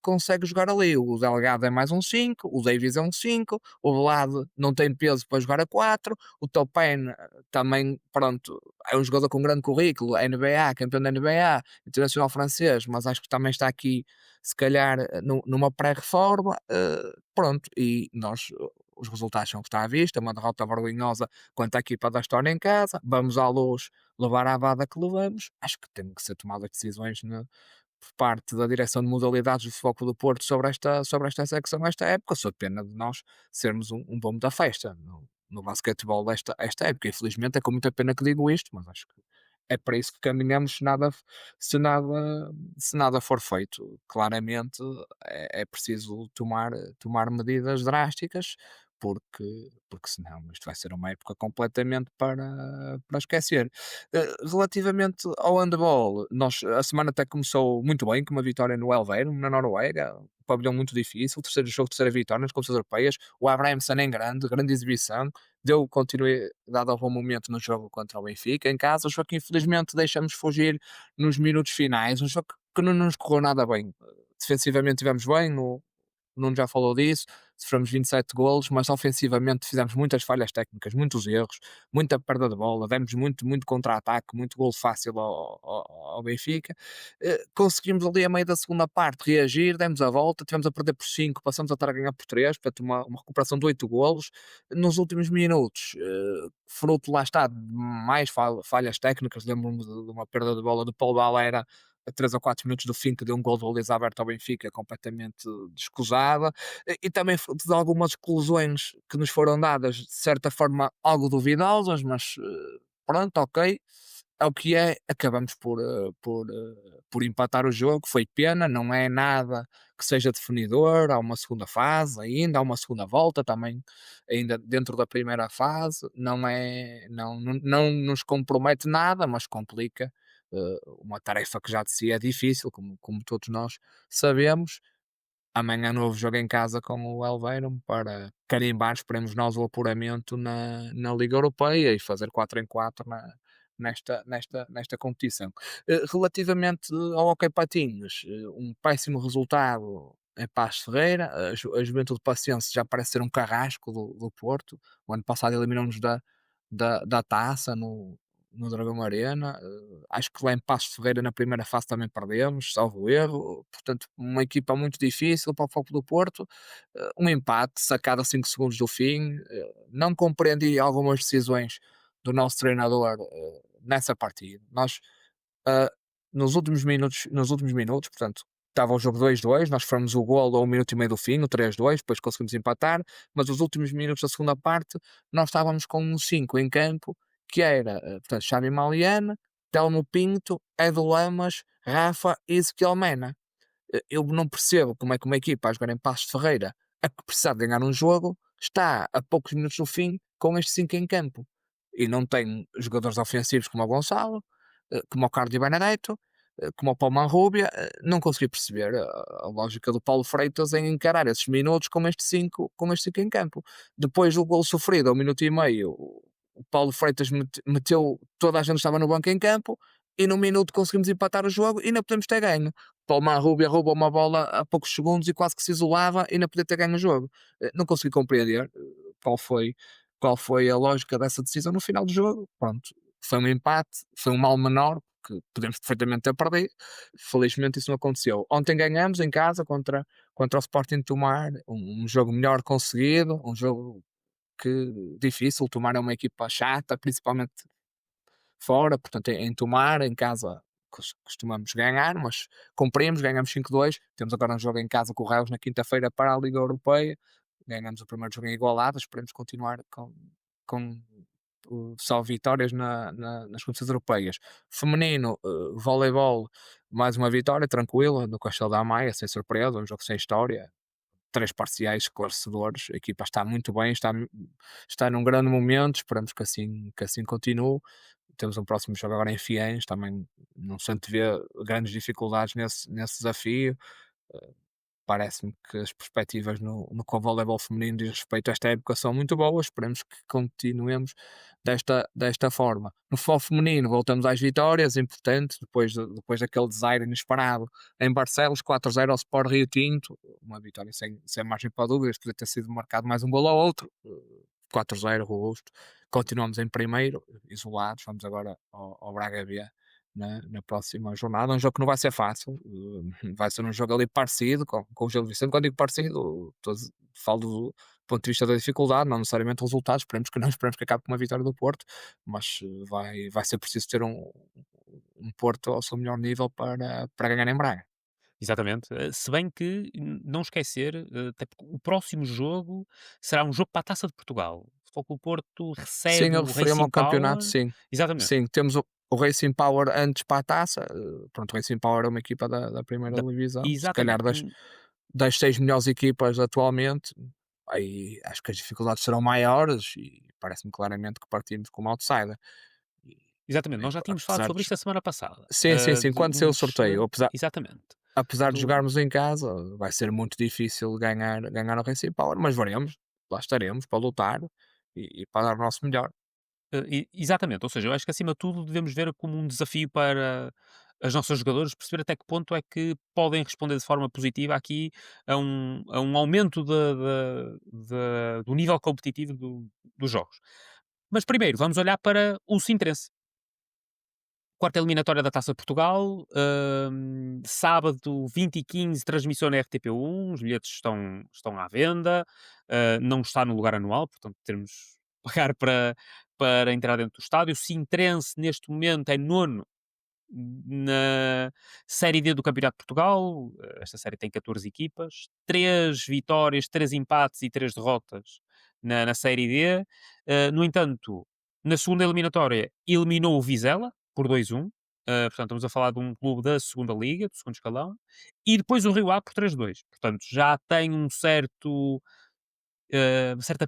consegue jogar ali. O Delgado é mais um 5, o Davies é um 5, o Vlad não tem peso para jogar a 4, o Topen também, pronto, é um jogador com grande currículo, NBA, campeão da NBA, internacional francês, mas acho que também está aqui, se calhar, numa pré-reforma. Pronto, e nós, os resultados são o que está à vista, uma derrota vergonhosa quanto à equipa da Estónia em casa, vamos à Luz levar a vada que levamos. Acho que tem que ser tomadas decisões por parte da direção de modalidades do Futebol Clube do Porto sobre esta secção, esta época, sob pena de nós sermos um bombo da festa no basquetebol esta época. Infelizmente é com muita pena que digo isto, mas acho que é para isso que caminhamos se nada for feito. Claramente é preciso tomar medidas drásticas, porque senão isto vai ser uma época completamente para esquecer. Relativamente ao handball, a semana até começou muito bem, com uma vitória no Elverum, na Noruega, um pavilhão muito difícil, terceiro jogo, terceira vitória nas competições europeias, o Abrahamson em grande exibição, deu continuidade ao bom momento no jogo contra o Benfica, em casa, o jogo que infelizmente deixamos fugir nos minutos finais, um jogo que não nos correu nada bem. Defensivamente tivemos bem, o Nuno já falou disso, sofremos 27 golos, mas ofensivamente fizemos muitas falhas técnicas, muitos erros, muita perda de bola, demos muito contra-ataque, muito golo fácil ao Benfica. Conseguimos ali a meio da segunda parte reagir, demos a volta, tivemos a perder por 5, passamos a estar a ganhar por 3, portanto uma recuperação de 8 golos. Nos últimos minutos, fruto lá está de mais falhas técnicas, lembro-me de uma perda de bola do Paulo Balera a 3 ou 4 minutos do fim, que deu um gol de baliza aberto ao Benfica, completamente descusada, e também fruto de algumas exclusões que nos foram dadas, de certa forma, algo duvidosas, mas pronto, ok, é o que é, acabamos por empatar o jogo, foi pena, não é nada que seja definidor, há uma segunda fase ainda, há uma segunda volta também, ainda dentro da primeira fase, não nos compromete nada, mas complica uma tarefa que já de si é difícil, como todos nós sabemos. Amanhã novo jogo em casa com o Elverum para carimbar, esperemos nós, o apuramento na Liga Europeia e fazer 4 em 4 nesta competição. Relativamente ao Hockey Patins, um péssimo resultado em Paços de Ferreira, a Juventude Paciense já parece ser um carrasco do Porto, o ano passado eliminou-nos da taça no Dragão Arena. Acho que lá em Paços de Ferreira na primeira fase também perdemos, salvo erro. Portanto, uma equipa muito difícil para o Foco do Porto. Um empate sacado a 5 segundos do fim. Não compreendi algumas decisões do nosso treinador nessa partida. Nós, ah, nos últimos minutos, portanto, estava o jogo 2-2, nós fomos o golo a 1 minuto e meio do fim, o 3-2, depois conseguimos empatar, mas os últimos minutos da segunda parte, nós estávamos com um 5 em campo, que era, portanto, Xavi Maliana, Telmo Pinto, Edu Lamas, Rafa e Ezequiel Mena. Eu não percebo como é que uma equipa a jogar em Passos de Ferreira, a que precisar de ganhar um jogo, está a poucos minutos do fim com estes 5 em campo. E não tem jogadores ofensivos como o Gonçalo, como o Carlos Benedetto, como o Paulo Manrubia. Não consegui perceber a lógica do Paulo Freitas em encarar esses minutos com estes cinco em campo. Depois do gol sofrido, ao minuto e meio, o Paulo Freitas meteu toda a gente que estava no banco em campo e num minuto conseguimos empatar o jogo e ainda podemos ter ganho. Palmar Rubia roubou uma bola a poucos segundos e quase que se isolava e ainda podia ter ganho o jogo. Não consegui compreender qual foi, qual foi a lógica dessa decisão no final do jogo. Pronto, foi um empate, foi um mal menor que podemos perfeitamente ter perdido. Felizmente isso não aconteceu. Ontem ganhamos em casa contra o Sporting de Tomar, um jogo melhor conseguido, um jogo que difícil. Tomar é uma equipa chata, principalmente fora, portanto em Tomar, em casa costumamos ganhar, mas cumprimos, ganhamos 5-2, temos agora um jogo em casa com o Reus na quinta-feira para a Liga Europeia, ganhamos o primeiro jogo em igualada, esperemos continuar com só vitórias nas competições europeias. Feminino, voleibol, mais uma vitória tranquila no Castelo da Maia, sem surpresa, um jogo sem história, 3 parciais esclarecedores, a equipa está muito bem, está num grande momento, esperamos que assim continue. Temos um próximo jogo agora em Fiens, também não se antevê grandes dificuldades nesse desafio. Parece-me que as perspectivas no que o voleibol feminino diz respeito a esta época são muito boas, esperemos que continuemos desta forma. No futebol feminino voltamos às vitórias, importante, depois daquele desaire inesperado em Barcelos, 4-0 ao Sport Rio Tinto, uma vitória sem margem para dúvidas, podia ter sido marcado mais um golo ao outro, 4-0 robusto. Continuamos em primeiro, isolados, vamos agora ao Braga B na próxima jornada. Um jogo que não vai ser fácil, vai ser um jogo ali parecido com o Gil Vicente. Quando digo parecido, falo do ponto de vista da dificuldade, não necessariamente o resultado. Esperemos que não, esperemos que acabe com uma vitória do Porto, mas vai ser preciso ter um Porto ao seu melhor nível para ganhar em Braga. Exatamente. Se bem que não esquecer, até porque o próximo jogo será um jogo para a Taça de Portugal. O Futebol Clube do Porto Sim, recebe eu o referi-me ao Racing campeonato, Power. sim. Exatamente. Sim, temos o Racing Power antes para a taça. Pronto, o Racing Power é uma equipa da primeira Da- divisão, se calhar Exatamente. das 6 melhores equipas atualmente. Aí acho que as dificuldades serão maiores e parece-me claramente que partimos como outsider. E, Exatamente. Nós já tínhamos falado apesar sobre de. isto a semana passada. Sim, quando saiu o sorteio, Exatamente. apesar de Do, jogarmos em casa, vai ser muito difícil ganhar o Racing Power, mas veremos, lá estaremos para lutar e para dar o nosso melhor. exatamente. Ou seja, eu acho que acima de tudo devemos ver como um desafio as nossas jogadoras, perceber até que ponto é que podem responder de forma positiva aqui a um aumento do nível competitivo dos jogos. Mas primeiro, vamos olhar para o Sintrense. Quarta eliminatória da Taça de Portugal, sábado 20 e 15, transmissão na RTP1, os bilhetes estão à venda, não está no lugar anual, portanto teremos de pagar para entrar dentro do estádio. O Sintrense, neste momento, é nono na Série D do Campeonato de Portugal. Esta série tem 14 equipas, 3 vitórias, 3 empates e 3 derrotas na Série D. No entanto, na segunda eliminatória eliminou o Vizela por 2-1. Portanto, estamos a falar de um clube da segunda liga, do segundo escalão, e depois o Rio Ave por 3-2. Portanto, já tem uma certa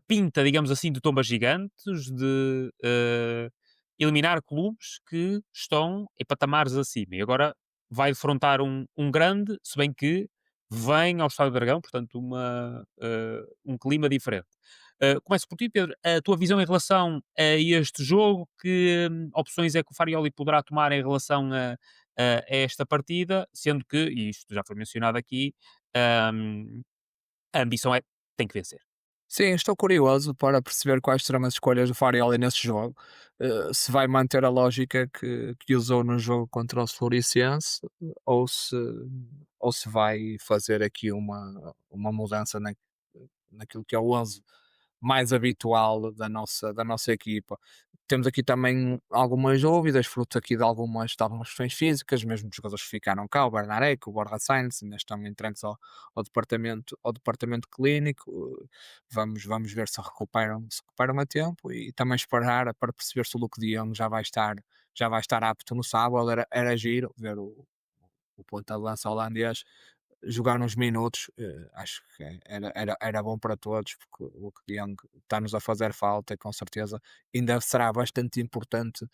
pinta, digamos assim, de tombas gigantes, de eliminar clubes que estão em patamares acima. E agora vai defrontar um grande, se bem que vem ao Estádio do Dragão, portanto, um clima diferente. Começo por ti, Pedro. A tua visão em relação a este jogo, que opções é que o Farioli poderá tomar em relação a esta partida, sendo que, e isto já foi mencionado aqui, hum, a ambição tem que vencer. Sim, estou curioso para perceber quais serão as escolhas do Farioli nesse jogo. Se vai manter a lógica que usou no jogo contra o Floriciense ou se, ou se vai fazer aqui uma mudança naquilo que é o 11 mais habitual da nossa equipa. Temos aqui também algumas dúvidas, fruto aqui de algumas questões físicas, mesmo dos jogadores que ficaram cá, o Bernarek, o Borja Sainz, ainda estão entregues ao departamento clínico. Vamos ver se recuperam a tempo e também esperar para perceber se o Luke de Jong já vai estar apto no sábado. Era giro ver o ponta de lança holandês jogar uns minutos. Acho que era bom para todos, porque o Luke de Jong está-nos a fazer falta e com certeza ainda será bastante importante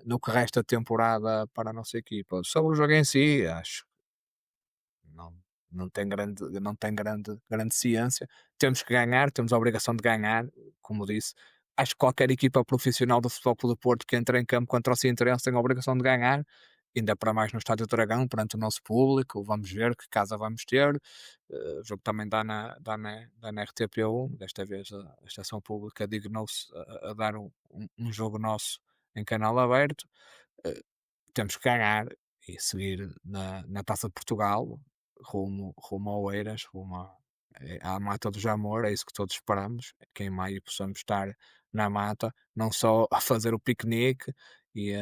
no que resta da temporada para a nossa equipa. Sobre o jogo em si, acho não, não tem grande ciência. Temos que ganhar, temos a obrigação de ganhar, como disse. Acho que qualquer equipa profissional do Futebol Clube do Porto que entra em campo contra o Sintrense tem a obrigação de ganhar, ainda para mais no Estádio do Dragão, perante o nosso público. Vamos ver que casa vamos ter. O jogo também dá na RTP1. Desta vez a estação pública dignou-se a dar um jogo nosso em canal aberto. Eh, Temos que ganhar e seguir na Taça de Portugal, rumo ao Eiras, à Mata do Jamor. É isso que todos esperamos, que em maio possamos estar na mata, não só a fazer o piquenique e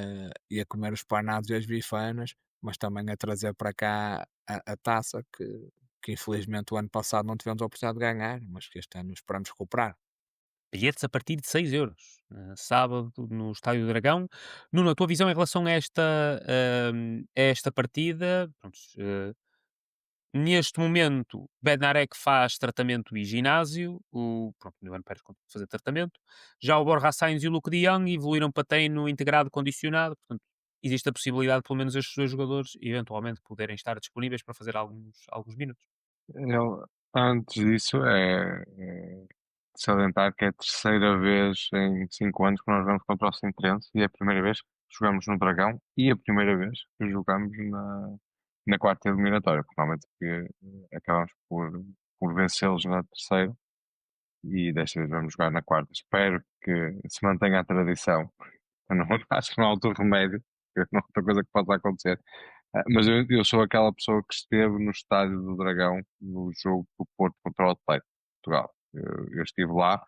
a comer os panados e as bifanas, mas também a trazer para cá a taça que infelizmente o ano passado não tivemos a oportunidade de ganhar, mas que este ano esperamos recuperar. Bilhetes a partir de 6€. Sábado no Estádio do Dragão. Nuno, a tua visão em relação a esta partida? Prontos, neste momento, Bednarek faz tratamento e ginásio. Pronto, no ano Pérez continua a fazer tratamento. Já o Borja Sainz e o Luke de Jong evoluíram para treino integrado condicionado. Portanto, existe a possibilidade, pelo menos, estes dois jogadores eventualmente poderem estar disponíveis para fazer alguns minutos. Ele, antes disso, é de salientar que é a terceira vez em 5 anos que nós vamos contra o Sintrense e é a primeira vez que jogamos no Dragão e a primeira vez que jogamos na quarta eliminatória, porque normalmente acabamos por vencê-los na terceira e desta vez vamos jogar na quarta. Espero que se mantenha a tradição. Eu não, acho que não há outro remédio, não há outra coisa que possa acontecer. Mas eu sou aquela pessoa que esteve no estádio do Dragão no jogo do Porto contra o Atlético de Portugal. Eu estive lá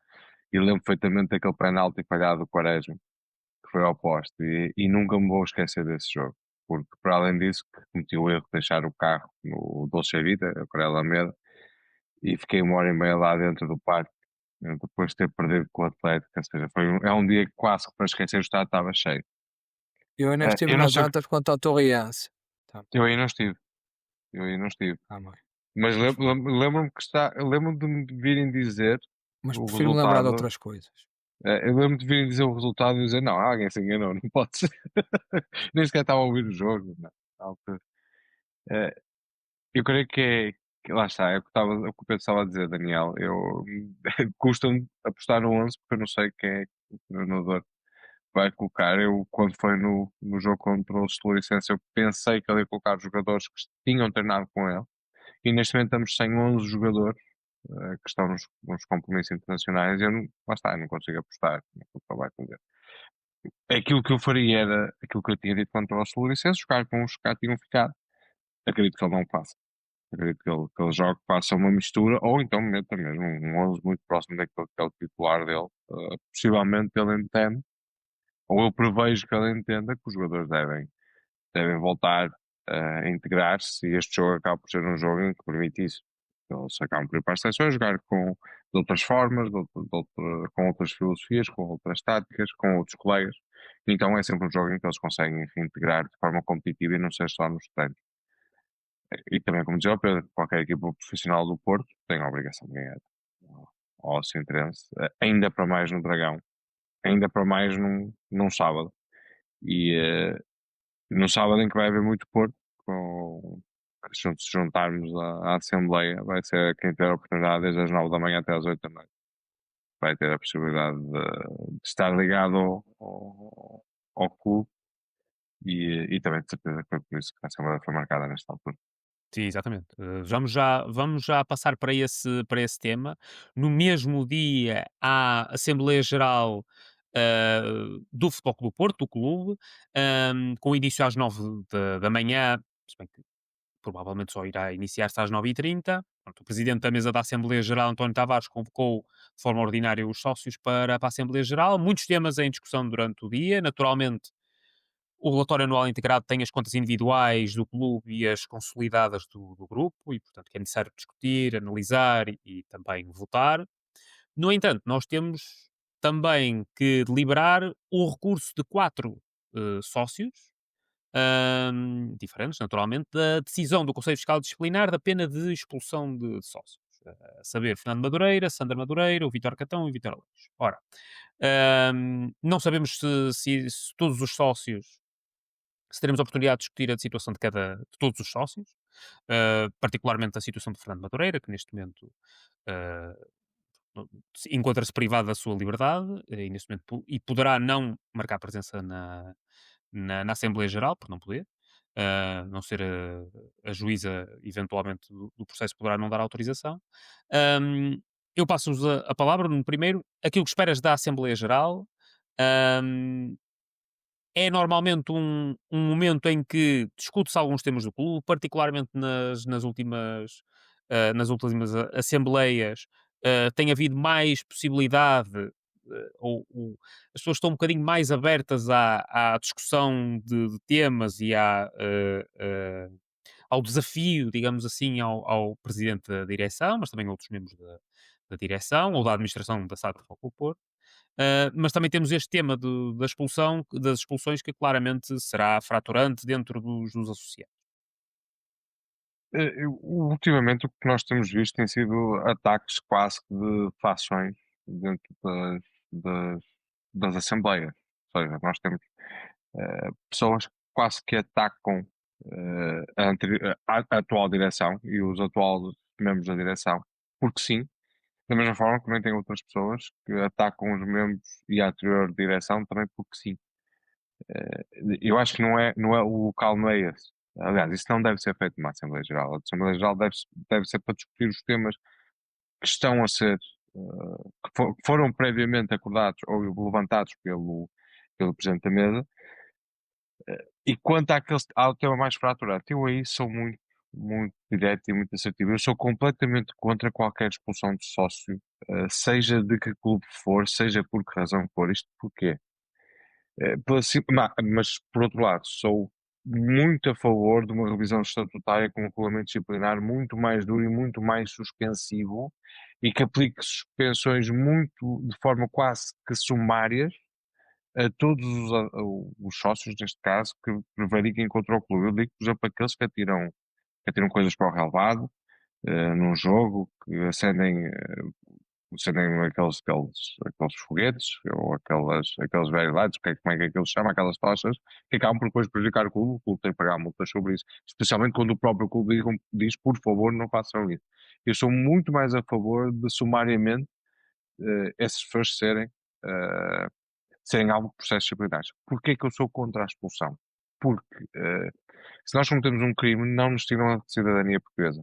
e lembro perfeitamente daquele penalti falhado do Quaresma, que foi ao poste, e nunca me vou esquecer desse jogo, porque para além disso que cometi o erro de deixar o carro no Dolce Vita, a Correia Alameda, e fiquei 1 hora e meia lá dentro do parque, depois de ter perdido com o Atlético. Ou seja, é um dia que quase que para esquecer o estádio estava cheio. Eu ainda estive Eu não nas sei, Antas contra a Torriense. Tá. eu aí não estive, eu aí não estive. Mãe. Mas lembro-me lembro-me de me virem dizer Mas o prefiro me lembrar de resultado. outras coisas. Eu lembro-me de virem dizer o resultado e dizer, não, alguém se enganou, não pode ser. Nem sequer estava a ouvir o jogo. Não, na altura. Eh, eu creio que lá está, é o que o Pedro estava a dizer, Daniel. Custa-me apostar no 11 porque eu não sei quem é o treinador que vai colocar. Eu, quando foi no jogo contra o Floriciense, eu pensei que ele ia colocar jogadores que tinham treinado com ele. E neste momento estamos sem 11 jogadores que estão nos compromissos internacionais. E eu não, lá está, eu não consigo apostar naquilo que ele vai fazer. Aquilo que eu faria era aquilo que eu tinha dito contra o Floriciense, jogar com os que cá tinham ficado. Acredito que ele não faça. Acredito que ele jogue, faça uma mistura, ou então meta mesmo um 11 muito próximo daquele que é o titular dele. Possivelmente ele entende, ou eu prevejo que ele entenda que os jogadores devem voltar a integrar-se, e este jogo acaba por ser um jogo em que permite isso. Eles acabam por ir para as seleções, jogar de outras formas, com outras filosofias, com outras táticas, com outros colegas. Então é sempre um jogo em que eles conseguem reintegrar de forma competitiva e não ser só nos treinos. E também, como dizia o Pedro, qualquer equipa profissional do Porto tem a obrigação de ganhar ao Sintrense, ainda para mais no Dragão, ainda para mais num sábado. E no sábado em que vai haver muito Porto, se juntarmos à Assembleia, vai ser quem ter a oportunidade desde as 9 da manhã até às 8 da noite. Vai ter a possibilidade de estar ligado ao clube e também de certeza que foi por isso que a Assembleia foi marcada nesta altura. Sim, exatamente. Vamos já passar para esse tema. No mesmo dia há Assembleia Geral do Futebol Clube do Porto, do clube, com início às 9 da manhã, se bem que provavelmente só irá iniciar-se às 9h30. Pronto, o Presidente da Mesa da Assembleia Geral, António Tavares, convocou de forma ordinária os sócios para a Assembleia Geral. Muitos temas em discussão durante o dia. Naturalmente, o relatório anual integrado tem as contas individuais do clube e as consolidadas do grupo e, portanto, que é necessário discutir, analisar e também votar. No entanto, nós temos também que deliberar o recurso de 4 sócios, diferentes, naturalmente, da decisão do Conselho Fiscal Disciplinar da pena de expulsão de sócios. A saber, Fernando Madureira, Sandra Madureira, o Vítor Catão e o Vítor Aleixo. Ora, não sabemos se todos os sócios, se teremos a oportunidade de discutir a situação de todos os sócios, particularmente a situação de Fernando Madureira, que neste momento ah, encontra-se privado da sua liberdade e neste momento e poderá não marcar presença na Assembleia Geral, por não poder, não ser a juíza eventualmente do processo poderá não dar autorização. Eu passo-vos a palavra no primeiro, aquilo que esperas da Assembleia Geral. Ahm, é normalmente um momento em que discute-se alguns temas do clube, particularmente nas últimas assembleias, tem havido mais possibilidade, as pessoas estão um bocadinho mais abertas à discussão de temas e ao desafio, digamos assim, ao presidente da direção, mas também a outros membros da direção ou da administração da SAD Futebol Clube do Porto. Mas também temos este tema da expulsão, das expulsões, que claramente será fraturante dentro dos associados. Ultimamente o que nós temos visto tem sido ataques quase que de fações dentro das, das assembleias. Ou seja, nós temos pessoas que quase que atacam a atual direção e os atuais membros da direção, porque sim, da mesma forma que também tem outras pessoas que atacam os membros e a anterior direção também porque sim. Eu acho que não é o local, não é esse. Aliás, isso não deve ser feito numa Assembleia Geral. A Assembleia Geral deve ser para discutir os temas que estão a ser, que foram previamente acordados ou levantados pelo Presidente da Mesa. E quanto ao tema mais fraturante, eu aí sou muito, muito direto e muito assertivo. Eu sou completamente contra qualquer expulsão de sócio, seja de que clube for, seja por que razão for. Isto porquê? Mas, por outro lado, sou muito a favor de uma revisão estatutária com um regulamento disciplinar muito mais duro e muito mais suspensivo e que aplique suspensões de forma quase que sumárias a todos os sócios, neste caso, que prevariquem contra o clube. Eu digo, por exemplo, aqueles que atiram coisas para o relvado, num jogo, que acendem aqueles foguetes, ou aqueles very lights, como é que aquilo se chama, aquelas tochas, que acabam por depois prejudicar o clube tem que pagar multas sobre isso, especialmente quando o próprio clube diz, por favor, não façam isso. Eu sou muito mais a favor de, sumariamente, essas pessoas serem alvo de processos disciplinares. Porquê que eu sou contra a expulsão? Porque se nós cometemos um crime, não nos tiram a cidadania portuguesa.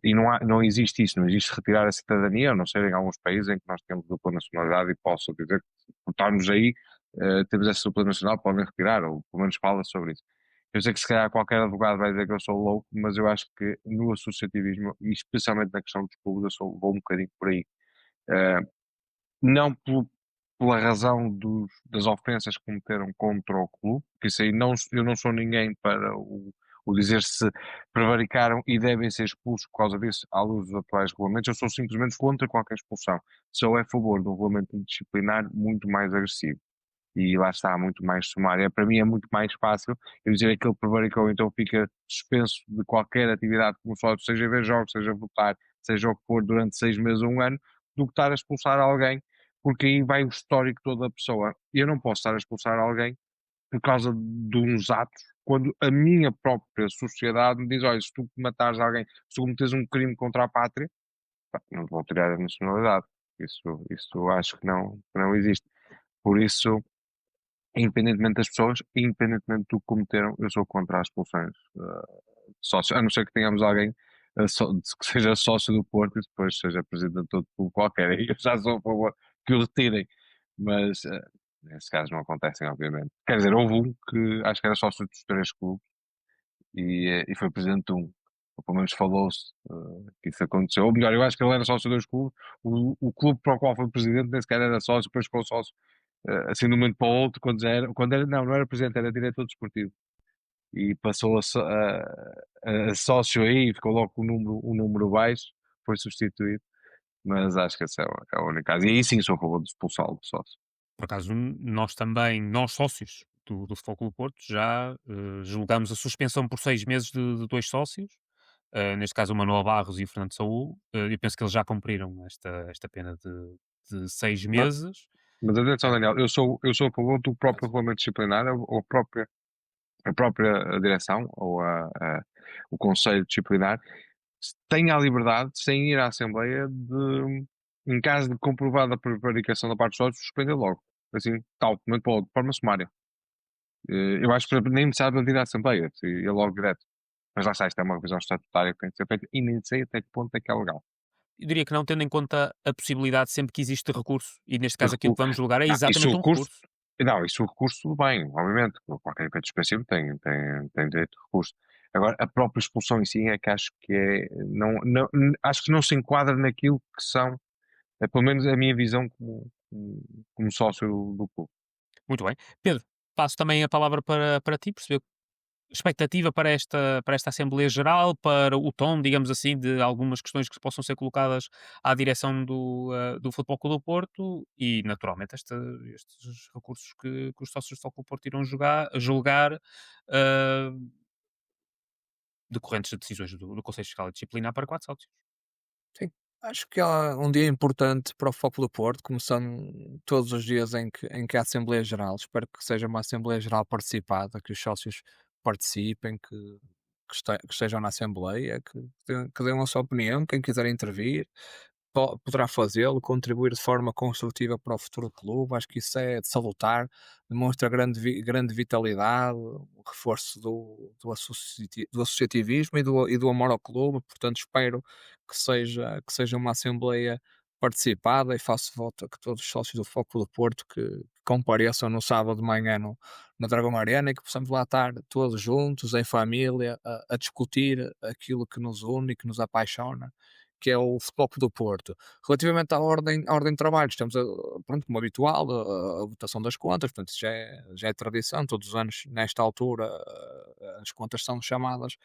E não existe isso, não existe retirar a cidadania, a não ser em alguns países em que nós temos dupla nacionalidade e posso dizer que, por estarmos aí, temos essa dupla nacionalidade, podem retirar, ou pelo menos fala sobre isso. Eu sei que se calhar qualquer advogado vai dizer que eu sou louco, mas eu acho que no associativismo, e especialmente na questão dos clubes, vou um bocadinho por aí. Eh, não pela razão das ofensas que cometeram contra o clube, que isso aí não, eu não sou ninguém para o dizer se prevaricaram e devem ser expulsos por causa disso, à luz dos atuais regulamentos. Eu sou simplesmente contra qualquer expulsão. Sou a favor de um regulamento disciplinar muito mais agressivo. E lá está, muito mais sumário. Para mim é muito mais fácil eu dizer aquele prevaricou, então fica suspenso de qualquer atividade como sócio, seja ver jogos, seja votar, seja o que for, durante 6 meses ou um ano, do que estar a expulsar alguém, porque aí vai o histórico todo da pessoa. E eu não posso estar a expulsar alguém por causa de uns atos, quando a minha própria sociedade me diz: olha, se tu matares alguém, se tu cometes um crime contra a pátria, pá, não te vou tirar a nacionalidade. Isso acho que não existe. Por isso, independentemente das pessoas, independentemente do que cometeram, eu sou contra as expulsões de sócios, a não ser que tenhamos alguém que seja sócio do Porto e depois seja presidente de outro clube qualquer, aí eu já sou a favor que o retirem, mas nesses casos não acontecem, obviamente. Quer dizer, houve um que acho que era sócio dos 3 clubes e foi presidente de um. Ou pelo menos falou-se que isso aconteceu. Ou melhor, eu acho que ele era sócio de 2 clubes. O clube para o qual foi presidente nem sequer era sócio, depois ficou sócio assim de um momento para o outro, não era presidente, era diretor desportivo. E passou a sócio aí, ficou logo com o número baixo, foi substituído. Mas acho que esse é o único caso. E aí sim sou a favor de expulsá-lo de sócio. Por acaso, nós também, nós sócios do Futebol Clube do Porto, já julgamos a suspensão por 6 meses de dois sócios, neste caso o Manuel Barros e o Fernando Saúl. Eu penso que eles já cumpriram esta pena de seis Mas, meses. mas atenção, Eh, Daniel, eu sou a favor do próprio regulamento disciplinar, ou a própria direção, ou o conselho disciplinar, tem a liberdade, sem ir à Assembleia, em caso de comprovada a prevaricação da parte dos sócios, suspender logo. Assim, tal, de momento para o outro, de forma sumária. Eu acho que nem precisava de ir à Assembleia, é logo direto. Mas lá está, isto é uma revisão estatutária que tem que ser feita e nem sei até que ponto é que é legal. eu diria que não, tendo em conta a possibilidade sempre que existe recurso, e neste De caso aquilo recu- que vamos julgar é Não, isso exatamente o um recurso, recurso. não, isso o recurso, tudo bem, obviamente. Qualquer efeito suspensivo tem direito de recurso. Agora, a própria expulsão em si é que acho que acho que não se enquadra naquilo que são, pelo menos a minha visão como sócio do clube. Muito bem. Pedro, passo também a palavra para ti, perceber expectativa para esta Assembleia Geral, para o tom, digamos assim, de algumas questões que possam ser colocadas à direção do Futebol Clube do Porto e, naturalmente, estes recursos que os sócios do Futebol Clube do Porto irão julgar, ah, decorrentes de decisões do Conselho Fiscal e Disciplinar para 4 sócios. Sim. Acho que é um dia importante para o Foco do Porto, começando todos os dias em que há Assembleia Geral. Espero que seja uma Assembleia Geral participada, que os sócios participem, que estejam na Assembleia, que deem a sua opinião, quem quiser intervir, poderá fazê-lo, contribuir de forma construtiva para o futuro do clube. Acho que isso é de salutar, demonstra grande vitalidade, o reforço do associativismo e do amor ao clube. Portanto, espero que seja uma Assembleia participada e faço voto a que todos os sócios do Foco do Porto que compareçam no sábado de manhã na Dragão Arena e que possamos lá estar todos juntos, em família, a discutir aquilo que nos une e que nos apaixona, que é o Futebol Clube do Porto. Relativamente à ordem de trabalhos, temos, pronto, como habitual, a votação das contas, portanto, isso já é tradição, todos os anos, nesta altura, as contas são chamadas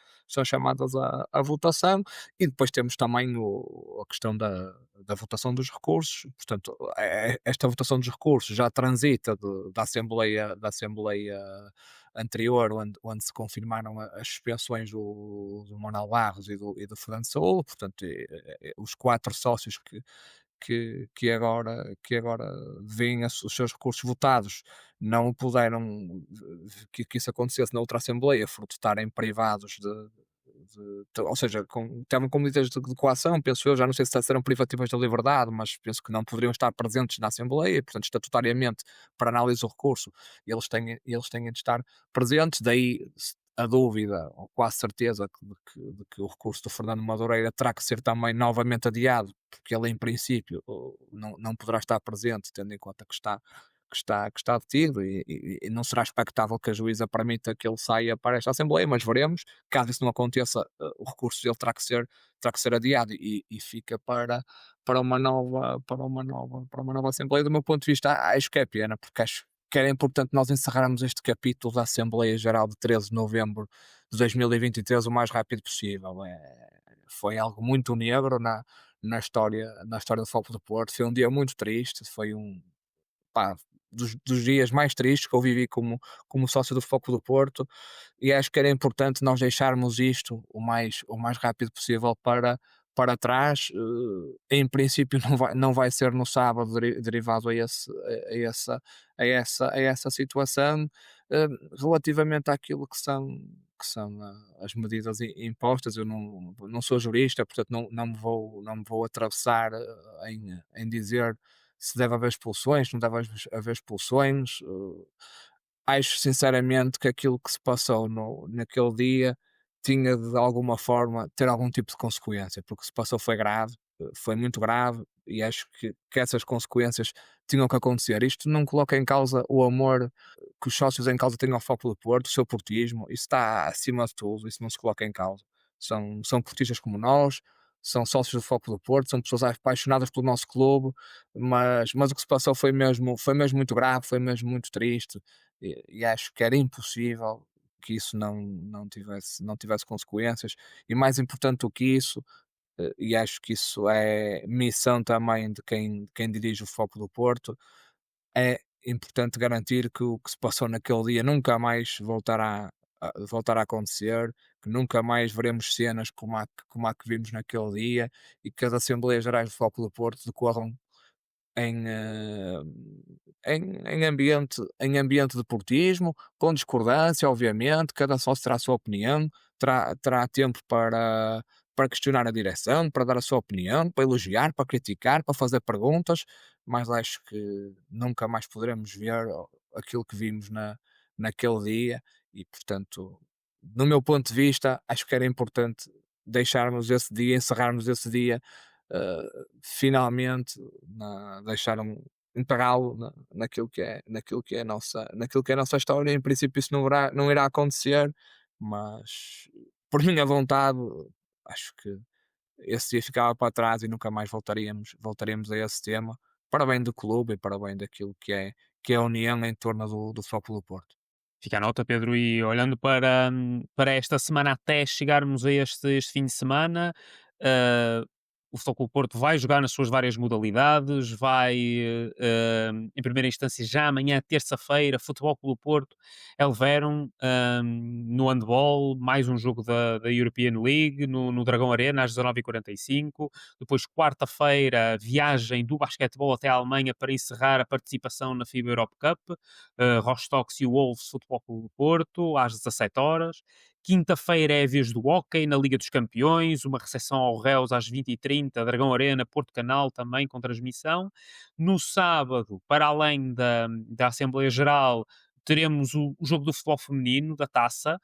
à votação, e depois temos também a questão da votação dos recursos, portanto, esta votação dos recursos já transita da Assembleia anterior, onde se confirmaram as suspensões do Manuel Barros e do Fernando Saúl, portanto, os 4 sócios que agora veem os seus recursos votados não puderam que isso acontecesse na outra Assembleia, fruto de estarem privados ou seja, estavam com medidas de coação, penso eu, já não sei se serão privativas da liberdade, mas penso que não poderiam estar presentes na Assembleia, e, portanto, estatutariamente, para análise do recurso, eles têm de estar presentes, daí a dúvida, ou quase certeza, de que o recurso do Fernando Madureira terá que ser também novamente adiado, porque ele, em princípio, não poderá estar presente, tendo em conta que está detido, e não será expectável que a juíza permita que ele saia para esta Assembleia, mas veremos. Caso isso não aconteça, o recurso dele terá que ser adiado, e fica para uma nova Assembleia. Do meu ponto de vista, acho que é pena, porque acho que era importante nós encerrarmos este capítulo da Assembleia Geral de 13 de novembro de 2023 o mais rápido possível. Foi algo muito negro na história do Futebol do Porto. Foi um dia muito triste, foi pá, dos dias mais tristes que eu vivi como sócio do Foco do Porto, e acho que era importante nós deixarmos isto o mais rápido possível para trás. Em princípio não vai ser no sábado, derivado a essa situação. Relativamente àquilo que são as medidas impostas, eu não sou jurista, portanto não me vou atravessar em dizer se deve haver expulsões, se não deve haver expulsões. Acho sinceramente que aquilo que se passou naquele dia tinha de alguma forma ter algum tipo de consequência, porque o que se passou foi grave, foi muito grave, e acho que essas consequências tinham que acontecer. Isto não coloca em causa o amor que os sócios em causa têm ao Foco do Porto, o seu portismo. Isso está acima de tudo, isso não se coloca em causa. São portistas como nós, são sócios do Foco do Porto, são pessoas apaixonadas pelo nosso clube, mas o que se passou foi mesmo muito grave, foi mesmo muito triste, e acho que era impossível que isso não tivesse consequências. E mais importante do que isso, e acho que isso é missão também de quem dirige o Foco do Porto, é importante garantir que o que se passou naquele dia nunca mais voltará a acontecer, que nunca mais veremos cenas como a que vimos naquele dia, e que as Assembleias Gerais do Foco do Porto decorram em, eh, em ambiente de portismo, com discordância, obviamente. Cada sócio terá a sua opinião, terá tempo para questionar a direção, para dar a sua opinião, para elogiar, para criticar, para fazer perguntas, mas acho que nunca mais poderemos ver aquilo que vimos naquele dia. E, portanto, no meu ponto de vista, acho que era importante deixarmos esse dia, encerrarmos esse dia, finalmente, deixar enterrá-lo naquilo que é a nossa história. Em princípio isso não irá acontecer, mas por minha vontade acho que esse dia ficava para trás e nunca mais voltaríamos a esse tema, para bem do clube e para bem daquilo que é a união em torno do Futebol do Porto. Fica a nota, Pedro, e olhando para esta semana até chegarmos a este fim de semana, ah, o Futebol Clube do Porto vai jogar nas suas várias modalidades, vai, em primeira instância, já amanhã, terça-feira, Futebol Clube do Porto, Elverum, no handball, mais um jogo da European League, no Dragão Arena, às 19h45. Depois, quarta-feira, viagem do basquetebol até a Alemanha para encerrar a participação na FIBA Europe Cup. Rostock e o Wolves Futebol Clube do Porto, às 17 horas. Quinta-feira é a vez do hóquei na Liga dos Campeões, uma recepção ao Reus às 20h30, Dragão Arena, Porto Canal também com transmissão. No sábado, para além da Assembleia Geral, teremos o jogo do futebol feminino, da Taça,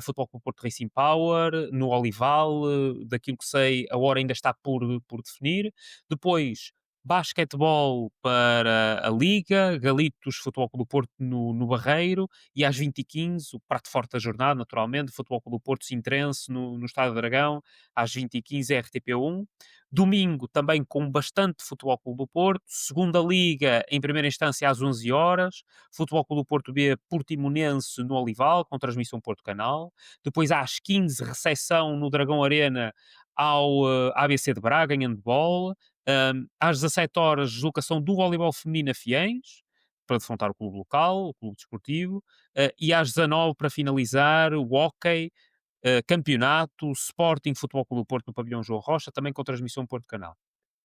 Futebol Clube Porto Racing Power, no Olival. Daquilo que sei, a hora ainda está por definir. Depois, basquetebol para a Liga, Galitos Futebol Clube do Porto no Barreiro, e às 20h15, o prato forte da jornada, naturalmente, Futebol Clube do Porto Sintrense no Estádio do Dragão, às 20h15, RTP1. Domingo, também com bastante Futebol Clube do Porto, segunda Liga, em primeira instância, às 11 horas, Futebol Clube do Porto B, Portimonense no Olival, com transmissão Porto Canal. Depois, às 15, recepção no Dragão Arena ao ABC de Braga, em handball. Às 17 horas, deslocação do voleibol feminino a Fiens, para defrontar o clube local, o clube desportivo. E às 19, para finalizar, o hóquei, campeonato, Sporting Futebol Clube do Porto no pavilhão João Rocha, também com transmissão Porto Canal.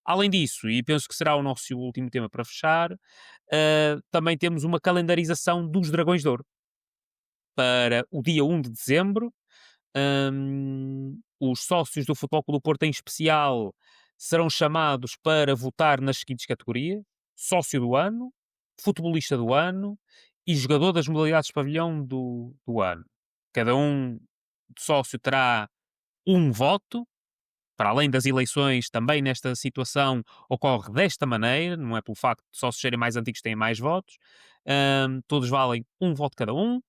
Além disso, e penso que será o nosso último tema para fechar, também temos uma calendarização dos Dragões de Ouro para o dia 1 de dezembro. Os sócios do Futebol Clube do Porto, em especial, serão chamados para votar nas seguintes categorias: sócio do ano, futebolista do ano e jogador das modalidades de pavilhão do ano. Cada um sócio terá um voto. Para além das eleições, também nesta situação ocorre desta maneira, não é pelo facto de sócios serem mais antigos têm mais votos. Todos valem um voto cada um.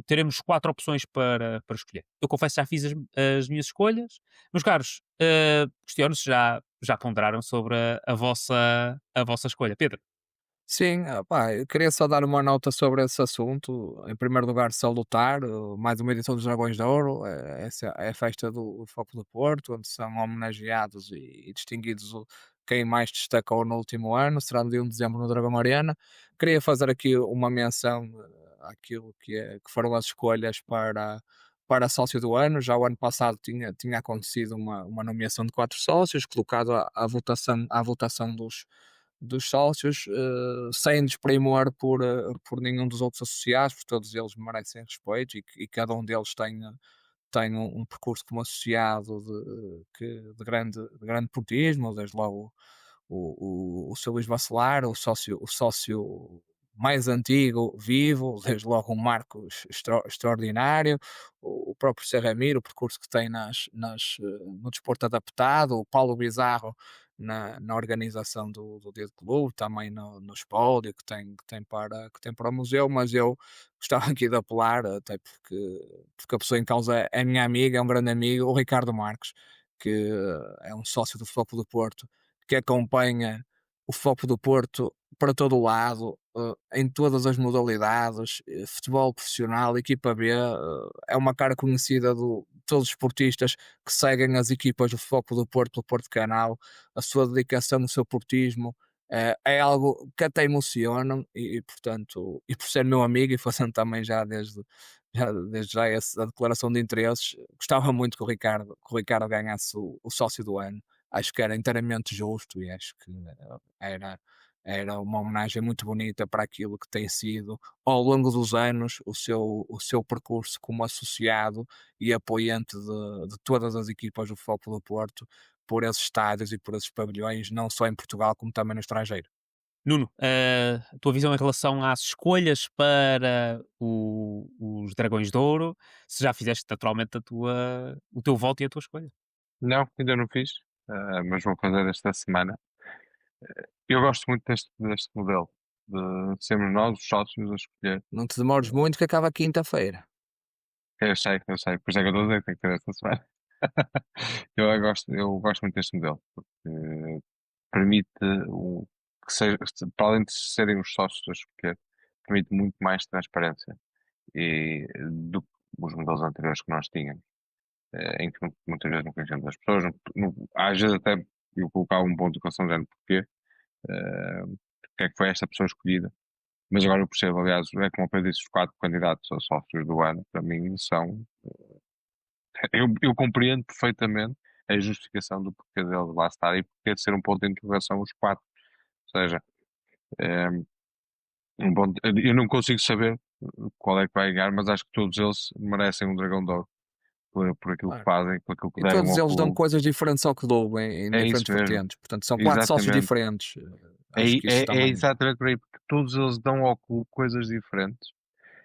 Teremos 4 opções para escolher. Eu confesso que já fiz as minhas escolhas. Meus caros, questiono se já ponderaram sobre a vossa escolha. Pedro? Sim, opá, eu queria só dar uma nota sobre esse assunto. Em primeiro lugar, salutar mais uma edição dos Dragões de Ouro. Essa é a festa do Foco do Porto, onde são homenageados e distinguidos quem mais destacou no último ano. Será no dia 1 de dezembro no Dragão Arena. Queria fazer aqui uma menção àquilo que foram as escolhas para sócio do ano. Já o ano passado tinha acontecido uma nomeação de 4 sócios, colocado à votação dos sócios, sem desprimor por nenhum dos outros associados, porque todos eles merecem respeito e cada um deles tem um percurso como associado de grande portismo, desde logo o seu Luís Bacelar, o sócio mais antigo vivo, desde logo um marco extraordinário, o próprio Serramiro, o percurso que tem no desporto adaptado, o Paulo Bizarro na organização do Dia de Clube, também no espólio que tem para o museu, mas eu gostava aqui de apelar, até porque a pessoa em causa é minha amiga, é um grande amigo, o Ricardo Marques, que é um sócio do Futebol Clube do Porto, que acompanha o Foco do Porto para todo o lado, em todas as modalidades, futebol profissional, equipa B, é uma cara conhecida de todos os esportistas que seguem as equipas do Foco do Porto, pelo Porto Canal, a sua dedicação, o seu portismo, é algo que até emociona portanto, e por ser meu amigo e fazendo também desde já a declaração de interesses, gostava muito que o Ricardo ganhasse o sócio do ano. Acho que era inteiramente justo e acho que era, era uma homenagem muito bonita para aquilo que tem sido, ao longo dos anos, o seu percurso como associado e apoiante de todas as equipas do Futebol do Porto, por esses estádios e por esses pavilhões, não só em Portugal como também no estrangeiro. Nuno, a tua visão em relação às escolhas para os Dragões de Ouro, se já fizeste naturalmente o teu voto e a tua escolha. Não, ainda não fiz, mas vou fazer esta semana. Eu gosto muito deste modelo, de sermos nós os sócios a escolher. Não te demores muito que acaba quinta-feira. Eu sei, por isso é que eu estou a dizer que tem que ter esta semana. Eu gosto muito deste modelo, porque permite que seja, para além de serem os sócios a escolher, permite muito mais transparência do que os modelos anteriores que nós tínhamos, em que muitas vezes não conhecemos as pessoas, às vezes até eu colocava um ponto de equação dizendo porquê, porque é que foi esta pessoa escolhida. Mas agora eu percebo, aliás, é como eu disse, os 4 candidatos a sócios do ano, para mim, são. Eu compreendo perfeitamente a justificação do porquê dele lá estar e porquê de ser um ponto de interrogação os 4. Ou seja, é, eu não consigo saber qual é que vai ganhar, mas acho que todos eles merecem um dragão de ouro por aquilo que Claro. fazem, por aquilo que E deram todos ao eles dão clube. coisas diferentes ao clube, em É isso diferentes mesmo, vertentes. Portanto, são 4 sócios exatamente. diferentes. É, Acho que isso é também. exatamente por aí, porque todos eles dão ao clube coisas diferentes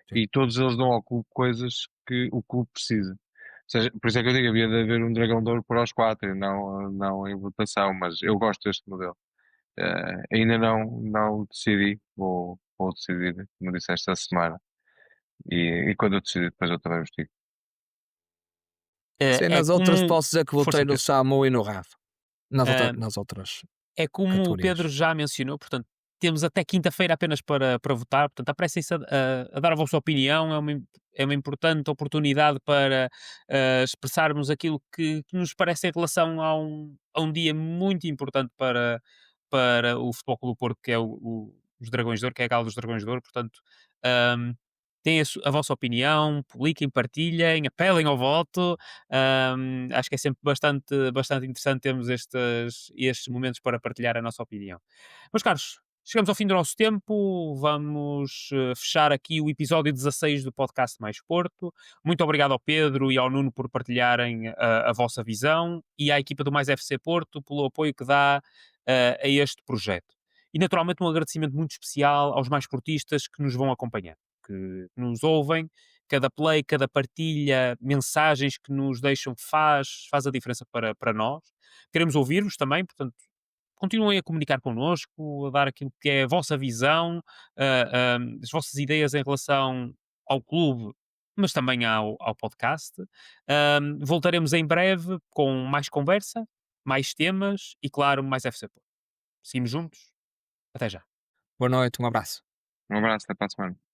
Sim. e todos eles dão ao clube coisas que o clube precisa. Ou seja, por isso é que eu digo, havia de haver um dragão de ouro para os 4, e não em votação, mas eu gosto deste modelo. Ainda não decidi, vou decidir, como disse, esta semana. E quando eu decidir, depois eu também vos digo. Sim, É nas outras como. posso dizer que Força, votei no Pedro. Samu e no Rafa. Nas, outra- Ah, nas outras É como o categorias. Pedro já mencionou, portanto, temos até quinta-feira apenas para votar, portanto, apressem-se a dar a vossa opinião, é uma importante oportunidade para expressarmos aquilo que nos parece em relação a um dia muito importante para o Futebol Clube do Porto, que é os Dragões de Ouro, que é a Gala dos Dragões de Ouro, portanto, ahm, deem a vossa opinião, publiquem, partilhem, apelem ao voto. Acho que é sempre bastante interessante termos estes momentos para partilhar a nossa opinião. Meus caros, chegamos ao fim do nosso tempo, vamos fechar aqui o episódio 16 do podcast Mais Porto. Muito obrigado ao Pedro e ao Nuno por partilharem a vossa visão e à equipa do Mais FC Porto pelo apoio que dá a este projeto. E naturalmente um agradecimento muito especial aos mais portistas que nos vão acompanhar, que nos ouvem, cada play, cada partilha, mensagens que nos deixam faz a diferença para nós. Queremos ouvir-vos também, portanto, continuem a comunicar connosco, a dar aquilo que é a vossa visão, as vossas ideias em relação ao clube, mas também ao podcast. Voltaremos em breve com mais conversa, mais temas e, claro, mais FC Porto. Seguimos juntos. Até já. Boa noite, um abraço. Um abraço, até para a semana.